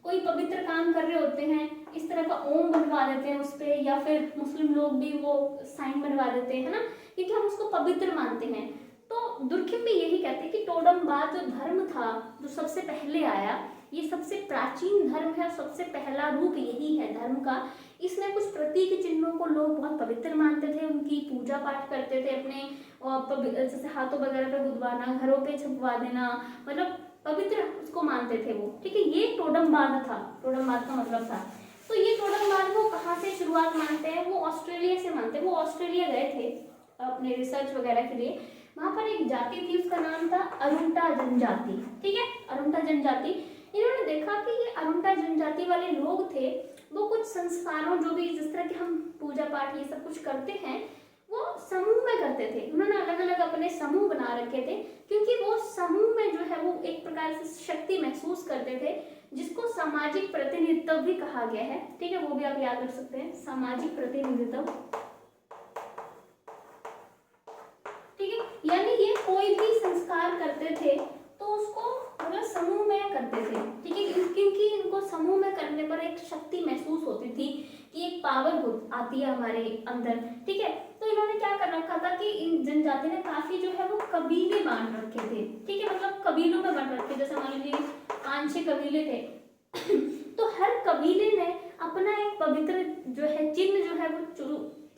कोई पवित्र काम कर रहे होते हैं, इस तरह का ओम बनवा देते हैं उस पे, या फिर मुस्लिम लोग भी वो साइन बनवा देते हैं ना, क्योंकि हम उसको पवित्र मानते हैं। तो दुर्खिम भी यही कहते हैं कि टोटमवाद जो धर्म था, जो सबसे पहले आया, ये सबसे प्राचीन धर्म है, सबसे पहला रूप यही है धर्म का। इसमें कुछ प्रतीक चिन्हों को लोग बहुत पवित्र मानते थे, उनकी पूजा पाठ करते थे, अपने जैसे हाथों वगैरह पे गुदवाना, घरों पे छपवा देना, मतलब पवित्र उसको मानते थे वो, ठीक है। ये टोटमवाद था, टोटमवाद का मतलब था। तो ये टोटमवाद वो कहाँ से शुरुआत मानते हैं, वो ऑस्ट्रेलिया से मानते हैं। वो ऑस्ट्रेलिया गए थे अपने रिसर्च वगैरह के लिए, वहां पर एक जाति थी, उसका नाम था अरुंटा जनजाति, ठीक है, अरुंटा जनजाति। इन्होंने देखा कि ये अरुंटा जनजाति वाले लोग थे, वो कुछ संस्कारों, जो भी जिस तरह के हम पूजा पाठ ये सब कुछ करते हैं, वो समूह में करते थे। उन्होंने अलग अलग अपने समूह बना रखे थे, क्योंकि वो समूह में जो है वो एक प्रकार से शक्ति महसूस करते थे, जिसको सामाजिक प्रतिनिधित्व भी कहा गया है, ठीक है। वो भी आप याद रख सकते हैं, सामाजिक प्रतिनिधित्व, ठीक है। यानी ये कोई भी संस्कार करते थे तो उसको मतलब समूह में करते थे, ठीक है, क्योंकि इनको समूह में करने पर एक शक्ति आती है हमारे अंदर, ठीक है। तो इन्होंने क्या कर रखा था कि इन जनजाति ने काफी जो है वो कबीले बांट रखे थे, ठीक है, मतलब कबीलों में बांट रखे, जैसे मान लीजिए 5-6 कबीले थे तो हर कबीले ने अपना एक पवित्र जो है चिन्ह जो है वो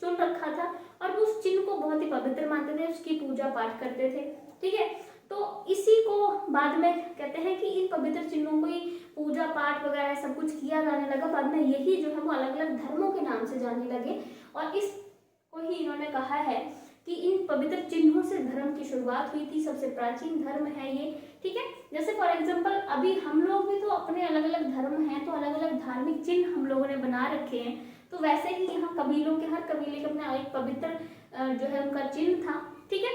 चुन रखा था और वो उस चिन्ह को बहुत ही पवित्र मानते थे, उसकी पूजा पाठ करते थे, ठीक है। तो इसी को बाद में कहते हैं कि इन पवित्र चिन्हों को ही पूजा पाठ वगैरह सब कुछ किया जाने लगा। बाद में यही जो है वो अलग अलग धर्मों के नाम से जाने लगे और इसको ही इन्होंने कहा है कि इन पवित्र चिन्हों से धर्म की शुरुआत हुई थी, सबसे प्राचीन धर्म है ये, ठीक है। जैसे फॉर एग्जाम्पल अभी हम लोग भी तो अपने अलग अलग धर्म हैं, तो अलग अलग धार्मिक चिन्ह हम लोगों ने बना रखे हैं, तो वैसे ही यहाँ कबीलों के हर कबीले के अपना एक पवित्र जो है उनका चिन्ह था, ठीक है।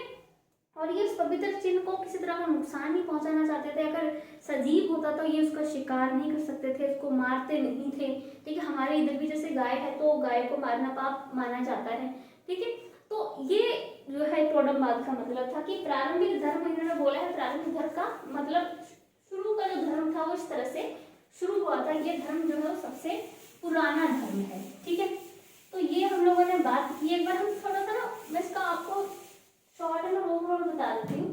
और ये उस पवित्र चिन्ह को किसी तरह का नुकसान नहीं पहुंचाना चाहते थे। अगर सजीव होता तो ये उसका शिकार नहीं कर सकते थे, उसको मारते नहीं थे, ठीक है। हमारे इधर भी जैसे गाय है तो गाय को मारना पाप माना जाता है, ठीक है। तो ये जो है टोडमवाद का मतलब था कि प्रारंभिक धर्म, इन्होंने बोला है प्रारंभिक धर्म का मतलब शुरू का जो धर्म था वो इस तरह से शुरू हुआ था, ये धर्म जो है वो सबसे पुराना धर्म है, ठीक है। तो ये हम लोगों ने बात की। एक बार हम थोड़ा सा ना मैं इसका आपको शॉर्ट में ओवरऑल बता देती हूँ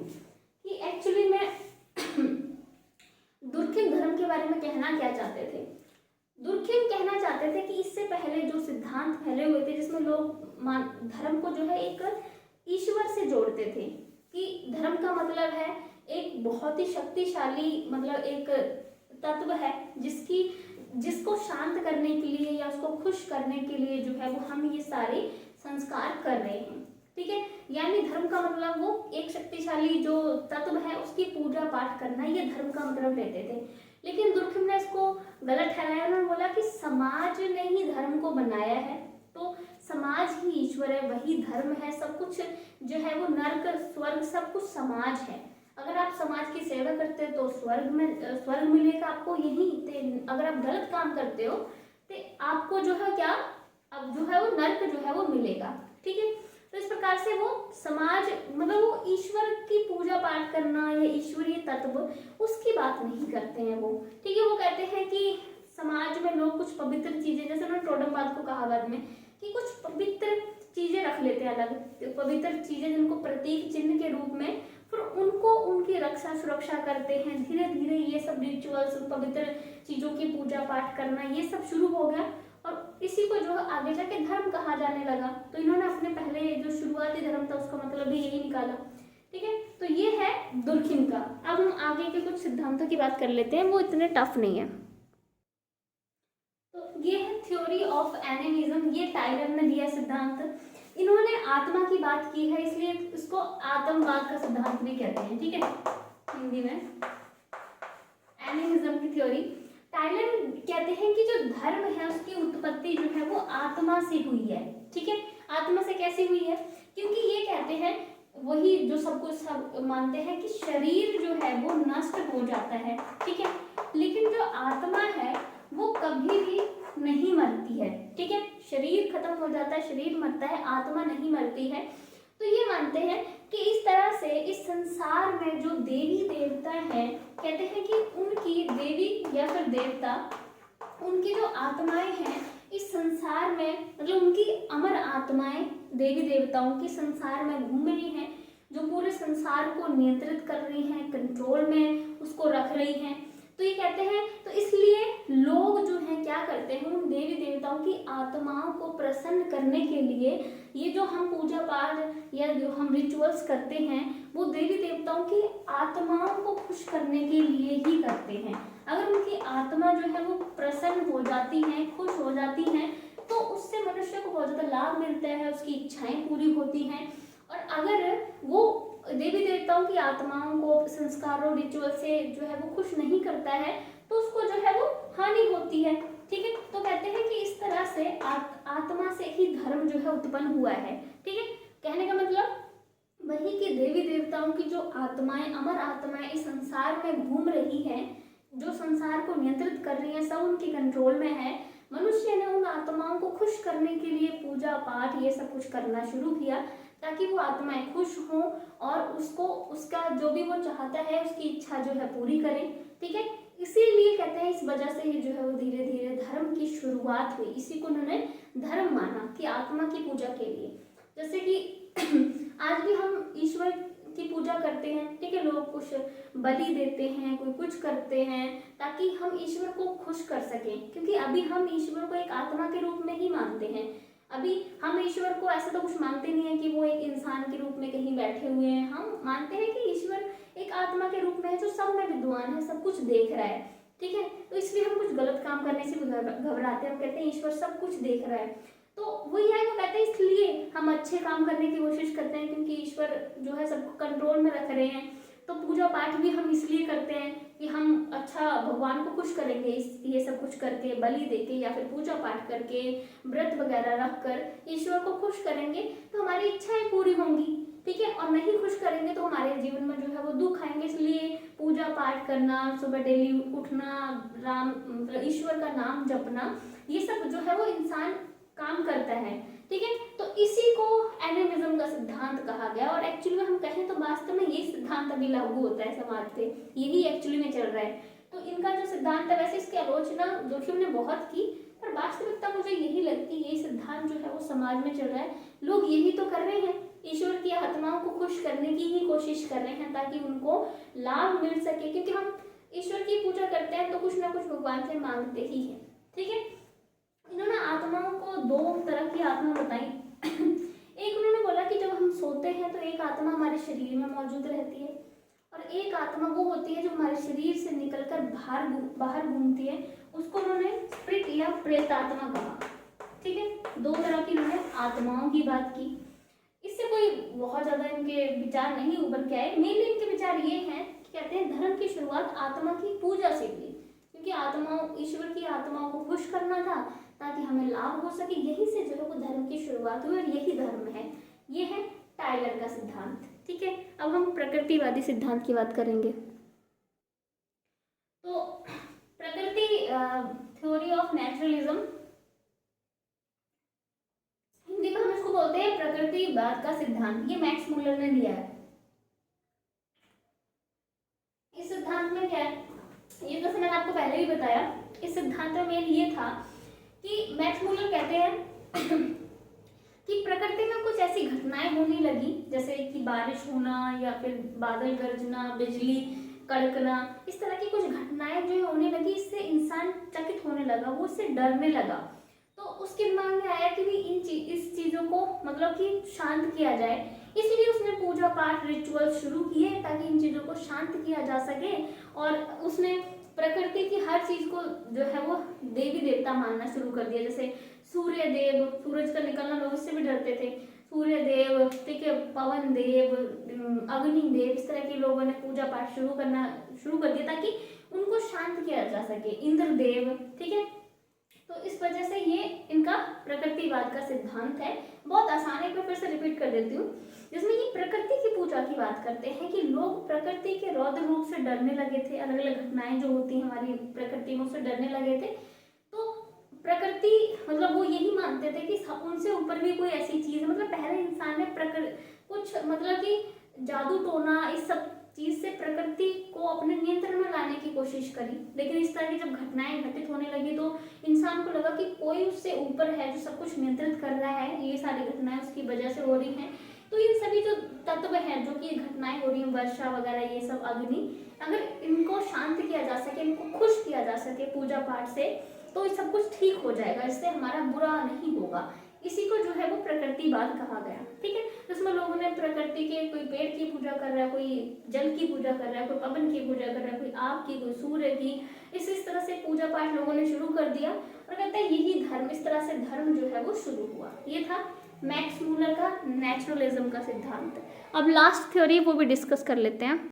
कि एक्चुअली में दुर्खिम धर्म के बारे में कहना क्या चाहते थे। दुर्खिम कहना चाहते थे कि इससे पहले जो सिद्धांत फैले हुए थे जिसमें लोग धर्म को जो है एक ईश्वर से जोड़ते थे, कि धर्म का मतलब है एक बहुत ही शक्तिशाली मतलब एक तत्व है जिसको शांत करने के लिए या उसको खुश करने के लिए जो है वो हम ये सारे संस्कार कर रहे हैं, ठीक है। यानी धर्म का मतलब वो एक शक्तिशाली जो तत्व है उसकी पूजा पाठ करना, ये धर्म का मतलब लेते थे। लेकिन दुर्खिम ने इसको गलत ठहराया। उन्होंने बोला कि समाज ने ही धर्म को बनाया है, तो समाज ही ईश्वर है, वही धर्म है, सब कुछ जो है वो नर्क स्वर्ग सब कुछ समाज है। अगर आप समाज की सेवा करते हो तो स्वर्ग मिलेगा आपको यहीं, अगर आप गलत काम करते हो तो आपको जो है क्या अब जो है वो नर्क जो है वो मिलेगा, ठीक है। तो इस प्रकार से वो समाज मतलब वो ईश्वर की पूजा पाठ करना या ईश्वरीय तत्व उसकी बात नहीं करते हैं वो, ठीक है। वो कहते हैं कि समाज में लोग कुछ पवित्र चीजें, जैसे उन्होंने टोडमवाद को कहा बाद में कि कुछ पवित्र चीजें रख लेते हैं, अलग पवित्र चीजें जिनको प्रतीक चिन्ह के रूप में, फिर उनको उनकी रक्षा सुरक्षा करते हैं। धीरे धीरे ये सब रिचुअल्स, पवित्र चीजों की पूजा पाठ करना ये सब शुरू हो गया और इसी को जो आगे जाके धर्म कहा जाने लगा। तो इन्होंने अपने पहले जो शुरुआती धर्म था उसका मतलब भी यही निकाला, ठीक है। तो ये है दुर्खिम का। अब हम आगे के कुछ सिद्धांतों की बात कर लेते हैं, वो इतने टफ नहीं है। तो ये है थ्योरी ऑफ एनिमिज्म, ये टाइलर ने दिया सिद्धांत। इन्होंने आत्मा की बात की है इसलिए इसको आत्मवाद का सिद्धांत भी कहते हैं, ठीक है, हिंदी में एनिमिज्म की थ्योरी। टाइलर कहते हैं कि जो धर्म है उसकी उत्पत्ति जो है वो आत्मा से हुई है, ठीक है। आत्मा से कैसे हुई है? क्योंकि ये कहते हैं वही जो सब मानते हैं कि शरीर जो है वो नष्ट हो जाता है, ठीक है, लेकिन जो आत्मा है वो कभी भी नहीं मरती है, ठीक है। शरीर खत्म हो जाता है, शरीर मरता है, आत्मा नहीं मरती है। तो ये मानते हैं कि इस तरह से इस संसार में जो देवी देवता हैं, कहते हैं कि उनकी देवी या फिर देवता, उनकी जो आत्माएं हैं इस संसार में, मतलब उनकी अमर आत्माएं देवी देवताओं की संसार में घूम रही हैं, जो पूरे संसार को नियंत्रित कर रही हैं, कंट्रोल में उसको रख रही हैं। तो ये कहते हैं, तो इसलिए लोग जो हैं क्या करते हैं, उन देवी देवताओं की आत्माओं को प्रसन्न करने के लिए ये जो हम पूजा पाठ या जो हम रिचुअल्स करते हैं वो देवी देवताओं की आत्माओं को खुश करने के लिए ही करते हैं। अगर उनकी आत्मा जो है वो प्रसन्न हो जाती है, खुश हो जाती है, तो उससे मनुष्य को बहुत ज़्यादा लाभ मिलता है, उसकी इच्छाएं पूरी होती हैं। और अगर वो देवी देवताओं की आत्माओं को संस्कारों रिचुअल से जो है वो खुश नहीं करता है तो उसको जो है वो हानि होती है, ठीक है। तो कहते हैं कि इस तरह से आत्मा से ही धर्म जो है उत्पन्न हुआ है, ठीक है। कहने का मतलब वही कि देवी देवताओं की जो आत्माएं, अमर आत्माएं इस संसार में घूम रही हैं, जो संसार को नियंत्रित कर रही हैं, सब उनके कंट्रोल में है। मनुष्य ने उन आत्माओं को खुश करने के लिए पूजा पाठ ये सब कुछ करना शुरू किया ताकि वो आत्माएं खुश हों और उसको उसका जो भी वो चाहता है उसकी इच्छा जो है पूरी करें, ठीक है। इसीलिए कहते हैं, इस वजह से ही जो है वो धीरे धीरे धर्म की शुरुआत हुई। इसी को उन्होंने धर्म माना कि आत्मा की पूजा के लिए। जैसे कि आज भी हम ईश्वर की पूजा करते हैं, ठीक है, लोग कुछ बलि देते हैं, कोई कुछ करते हैं ताकि हम ईश्वर को खुश कर सकें, क्योंकि अभी हम ईश्वर को एक आत्मा के रूप में ही मानते हैं। अभी हम ईश्वर को ऐसा तो कुछ मानते नहीं है कि वो एक इंसान के रूप में कहीं बैठे हुए हैं। हम मानते हैं कि ईश्वर एक आत्मा के रूप में है जो सब में विद्वान है, सब कुछ देख रहा है, ठीक है। तो इसलिए हम कुछ गलत काम करने से घबराते हैं, हम कहते हैं ईश्वर सब कुछ देख रहा है। तो वही है, वो कहते हैं इसलिए हम अच्छे काम करने की कोशिश करते हैं, क्योंकि ईश्वर जो है सबको कंट्रोल में रख रहे हैं। तो पूजा पाठ भी हम इसलिए करते हैं कि हम अच्छा भगवान को खुश करेंगे ये सब कुछ करके, बलि देके या फिर पूजा पाठ करके, व्रत वगैरह रख कर ईश्वर को खुश करेंगे तो हमारी इच्छाएं पूरी होंगी, ठीक है। और नहीं खुश करेंगे तो हमारे जीवन में जो है वो दुख आएंगे। इसलिए पूजा पाठ करना, सुबह डेली उठना, राम ईश्वर का नाम जपना, ये सब जो है वो इंसान काम करता है, ठीक है। तो इसी को एनिमिज्म का सिद्धांत कहा गया। और एक्चुअली में हम कहें तो वास्तव में ये सिद्धांत अभी लागू होता है समाज पे, यही एक्चुअली में चल रहा है। तो इनका जो सिद्धांत है, वैसे इसकी आलोचना जोखिम ने बहुत की, पर वास्तविकता मुझे यही लगती है ये सिद्धांत जो है वो समाज में चल रहा है। लोग यही तो कर रहे हैं, ईश्वर की आत्माओं को खुश करने की ही कोशिश कर रहे हैं ताकि उनको लाभ मिल सके, क्योंकि हम ईश्वर की पूजा करते हैं तो कुछ ना कुछ भगवान से मांगते ही हैं, ठीक है। इन्होंने आत्माओं को दो तरह की आत्मा बताई। एक उन्होंने बोला कि जब हम सोते हैं तो एक आत्मा हमारे शरीर में मौजूद रहती है, और एक आत्मा वो होती है जो हमारे शरीर से निकलकर बाहर घूमती है, उसको उन्होंने स्पिरिट या प्रेत आत्मा कहा, ठीक है। दो तरह की उन्होंने आत्माओं की बात की। इससे कोई बहुत ज्यादा इनके विचार नहीं उभर के आए। मेनली इनके विचार ये हैं कि कहते हैं धर्म की शुरुआत आत्मा की पूजा से हुई, क्योंकि आत्माओं, ईश्वर की आत्माओं को खुश करना था ताकि हमें लाभ हो सके। यही से जो है वो धर्म की शुरुआत हुई और यही धर्म है। ये है टाइलर का सिद्धांत, ठीक है। अब हम प्रकृतिवादी सिद्धांत की बात करेंगे। तो प्रकृति थ्योरी ऑफ नेचुरलिज्म, हिंदी में हम इसको बोलते हैं प्रकृतिवाद का सिद्धांत। ये मैक्स मुलर ने दिया है। इस सिद्धांत में क्या है, ये तो मैंने आपको पहले ही बताया। इस सिद्धांत में मेन ये था कि मैक्स मुलर कहते हैं कि प्रकृति में कुछ ऐसी घटनाएं होने लगी, जैसे कि बारिश होना या फिर बादल गरजना, बिजली कड़कना, इस तरह की कुछ घटनाएं जो होने लगी, इससे इंसान चकित होने लगा, वो इससे डरने लगा। तो उसके दिमाग में आया कि भी इस चीज़ों को मतलब कि शांत किया जाए, इसलिए उसने पूजा पाठ रिचुअल शुरू किए ताकि इन चीज़ों को शांत किया जा सके। और उसने प्रकृति की हर चीज़ को जो है वो देवी देवता मानना शुरू कर दिया। जैसे सूर्य देव, सूरज का निकलना, लोग इससे भी डरते थे। सूर्य देव, ठीक है, पवन देव, अग्नि देव, इस तरह के लोगों ने पूजा पाठ शुरू कर दिया ताकि उनको शांत किया जा सके। इंद्र देव, ठीक है। तो इस वजह से ये इनका प्रकृतिवाद का सिद्धांत है। बहुत आसान है, फिर से रिपीट कर देती हूँ, जिसमें ये प्रकृति की पूजा की बात करते हैं कि लोग प्रकृति के रौद्र रूप से डरने लगे थे। अलग अलग घटनाएं जो होती हैं हमारी प्रकृति में, उससे डरने लगे थे। तो प्रकृति मतलब वो यही मानते थे कि उनसे ऊपर भी कोई ऐसी चीज है। मतलब पहले इंसान ने कुछ मतलब कि जादू टोना, इस सब चीज से प्रकृति को अपने नियंत्रण में लाने की कोशिश करी, लेकिन इस तरह की जब घटनाएं घटित होने लगी तो इंसान को लगा कि कोई उससे ऊपर है जो सब कुछ नियंत्रित कर रहा है, ये सारी घटनाएं उसकी वजह से हो रही हैं। तो ये सभी जो तत्व हैं जो कि घटनाएं हो रही हैं, वर्षा वगैरह, ये सब अग्नि, अगर इनको शांत किया जा सके, इनको खुश किया जा सके पूजा पाठ से, तो ये सब कुछ ठीक हो जाएगा, इससे हमारा बुरा नहीं होगा। इसी को जो है वो प्रकृतिवाद कहा गया, ठीक है। जिसमें लोगों ने प्रकृति के, कोई पेड़ की पूजा कर रहा है, कोई जल की पूजा कर रहा है, कोई पवन की पूजा कर रहा है, कोई आग की, कोई सूर्य की, इस तरह से पूजा पाठ लोगों ने शुरू कर दिया और कहते हैं यही धर्म, इस तरह से धर्म जो है वो शुरू हुआ। ये था मैक्स मूलर का नेचुरलिज्म का सिद्धांत। अब लास्ट थ्योरी वो भी डिस्कस कर लेते हैं।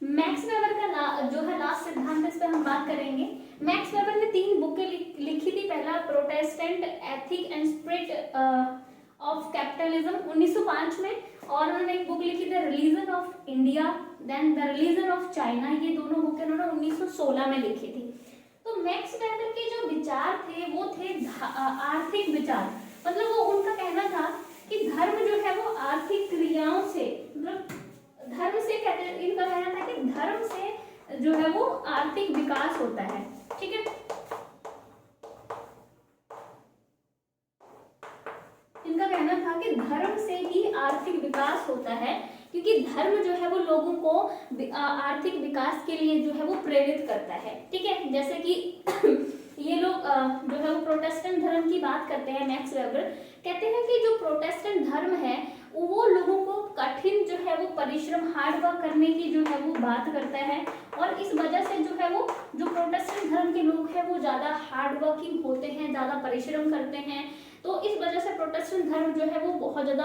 मैक्स वेबर का जो है लास्ट सिद्धांत, इस पर हम बात करेंगे। मैक्स वेबर ने 3 बुकें लिखी थी। पहला protestant ethic and spirit of capitalism 1905 में, और उन्होंने एक बुक लिखी थी religion of India, then the religion of China. ये दोनों बुकें उन्होंने 1916 में लिखी थी। तो मैक्स वेबर के जो विचार थे वो थे आर्थिक विचार। मतलब वो उनका कहना था कि धर्म जो है वो आर्थिक क्रियाओं से, मतलब धर्म से कहते हैं, इनका कहना था कि धर्म से जो है वो आर्थिक विकास होता है। ठीक है, इनका कहना था कि धर्म से ही आर्थिक विकास होता है, क्योंकि धर्म जो है वो लोगों को आर्थिक विकास के लिए जो है वो प्रेरित करता है। ठीक है, जैसे कि ये लोग जो है वो प्रोटेस्टेंट धर्म की बात करते हैं। मैक्स वेबर कहते हैं कि जो प्रोटेस्टेंट धर्म है वो लोगों को कठिन जो है वो परिश्रम, हार्ड वर्क करने की जो है वो बात करता है, और इस वजह से जो है वो जो प्रोटेस्टेंट धर्म के लोग हैं वो ज्यादा हार्ड वर्किंग होते हैं, ज्यादा परिश्रम करते हैं। तो इस वजह से प्रोटेस्टेंट धर्म जो है वो बहुत ज्यादा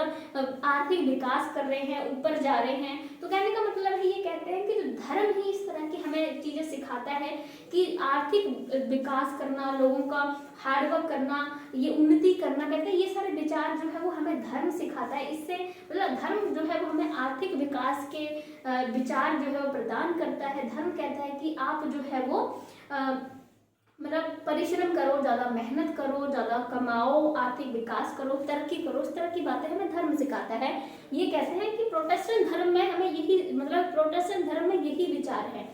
आर्थिक विकास कर रहे हैं, ऊपर जा रहे हैं। तो कहने का मतलब है, ये कहते हैं कि जो धर्म ही इस तरह की हमें चीजें सिखाता है कि आर्थिक विकास करना, लोगों का हार्ड वर्क करना, ये उन्नति करना, कहते हैं ये सारे विचार जो है वो हमें धर्म सिखाता है। इससे मतलब धर्म जो है वो हमें आर्थिक विकास के विचार जो है वो प्रदान करता है। धर्म कहता है कि आप जो है वो मतलब परिश्रम करो, ज्यादा मेहनत करो, ज्यादा कमाओ, आर्थिक विकास करो, तरक्की करो, इस तरह की बातें हमें धर्म सिखाता है। ये कहते हैं कि प्रोटेस्टेंट धर्म में हमें यही मतलब प्रोटेस्टेंट धर्म में यही विचार है।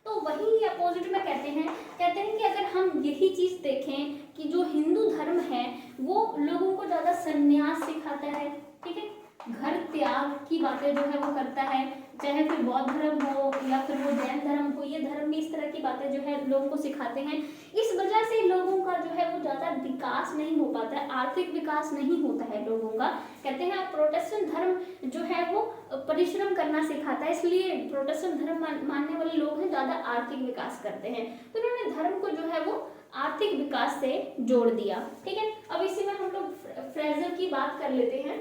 तो वही अपोजिट में कहते हैं कि अगर हम यही चीज देखें कि जो हिंदू धर्म है वो लोगों को ज्यादा संन्यास सिखाता है। ठीक है, घर त्याग की बातें जो है वो करता है, चाहे फिर बौद्ध धर्म हो या फिर वो जैन धर्म हो, ये धर्म भी इस तरह की बातें जो है लोगों को सिखाते हैं। इस वजह से लोगों का जो है वो ज्यादा विकास नहीं हो पाता है, आर्थिक विकास नहीं होता है लोगों का। कहते हैं प्रोटेस्टेंट धर्म जो है वो परिश्रम करना सिखाता है, इसलिए प्रोटेस्टेंट धर्म मानने वाले लोग हैं ज्यादा आर्थिक विकास करते हैं। तो उन्होंने धर्म को जो है वो आर्थिक विकास से जोड़ दिया। ठीक है, अब इसी में हम लोग फ्रेजर की बात कर लेते हैं।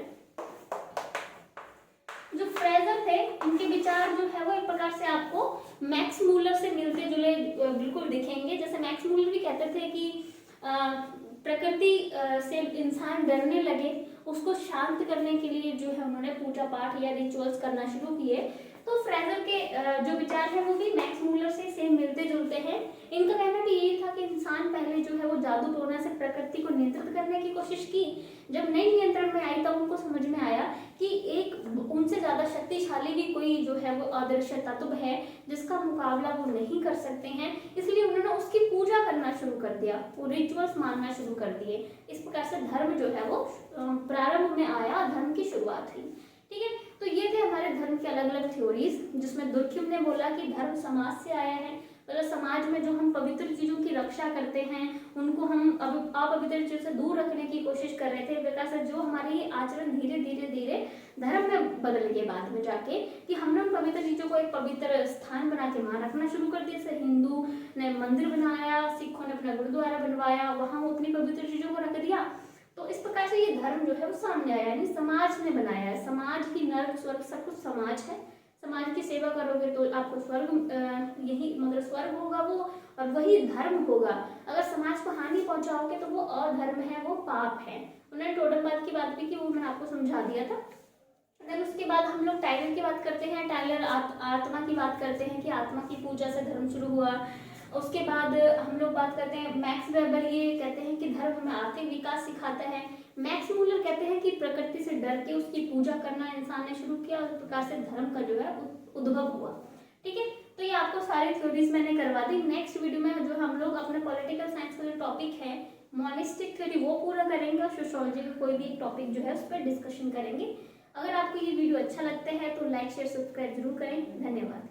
जो फ्रेजर थे इनके विचार जो है वो एक प्रकार से आपको मैक्स मूलर से मिलते जुले बिल्कुल दिखेंगे। जैसे मैक्स मूलर भी कहते थे कि प्रकृति से इंसान डरने लगे, उसको शांत करने के लिए जो है उन्होंने पूजा पाठ या रिचुअल्स करना शुरू किए। तो फ्रेजर के जो विचार है वो भी मैक्स मूलर से सेम मिलते जुलते हैं। इनका कहना भी यही था कि इंसान पहले जो है वो जादू टोना से प्रकृति को नियंत्रित करने की कोशिश की। जब नहीं नियंत्रण में आई तब उनको समझ में आया कि एक उनसे ज्यादा शक्तिशाली भी कोई जो है वो अदृश्य तत्व है जिसका मुकाबला वो नहीं कर सकते हैं, इसलिए उन्होंने उसकी पूजा करना शुरू कर दिया, वो रिचुअल्स मानना शुरू कर दिए। इस प्रकार से धर्म जो है वो प्रारंभ में आया, धर्म की शुरुआत हुई। ठीक है, तो ये थे हमारे धर्म के अलग अलग थ्योरीज, जिसमें दुर्खिम ने बोला कि धर्म समाज से आया है, मतलब समाज में जो हम पवित्र चीजों की रक्षा करते हैं उनको हम अब अपवित्र चीजों से दूर रखने की कोशिश कर रहे थे। प्रकार से जो हमारे ये आचरण धीरे धीरे धीरे धर्म में बदल गए बाद में जाके, कि हमने उन पवित्र चीजों को एक पवित्र स्थान बना के वहां रखना शुरू कर दिया। जैसे हिंदू ने मंदिर बनाया, सिखों ने अपना गुरुद्वारा बनवाया, वहां वो अपनी पवित्र चीजों को रख दिया। तो इस प्रकार से ये धर्म जो है वो सामने आया, यानी समाज ने बनाया है। समाज ही नर्क स्वर्ग सब कुछ समाज है। समाज की सेवा करोगे तो आपको स्वर्ग यही मतलब स्वर्ग होगा वो, और वही धर्म होगा। अगर समाज को हानि पहुंचाओगे तो वो अधर्म है, वो पाप है। उन्होंने टोटमवाद की बात भी की, वो मैंने आपको समझा दिया था। देन उसके बाद हम लोग टाइलर की बात करते हैं। टाइलर आत्मा की बात करते हैं कि आत्मा की पूजा से धर्म शुरू हुआ। उसके बाद हम लोग बात करते हैं मैक्स वेबर, ये कहते हैं कि धर्म हमें आर्थिक विकास सिखाता है। मैक्स मूलर कहते हैं कि प्रकृति से डर के उसकी पूजा करना इंसान ने शुरू किया, और इस प्रकार से धर्म का जो है उद्भव हुआ। ठीक है, तो ये आपको सारी थ्योरीज मैंने करवा दी। नेक्स्ट वीडियो में जो हम लोग अपने पॉलिटिकल साइंस का जो टॉपिक है मोनिस्टिक थ्योरी वो पूरा करेंगे, और सोशियोलॉजी का कोई भी एक टॉपिक जो है उस पर डिस्कशन करेंगे। अगर आपको ये वीडियो अच्छा लगता है तो लाइक शेयर सब्सक्राइब जरूर करें। धन्यवाद।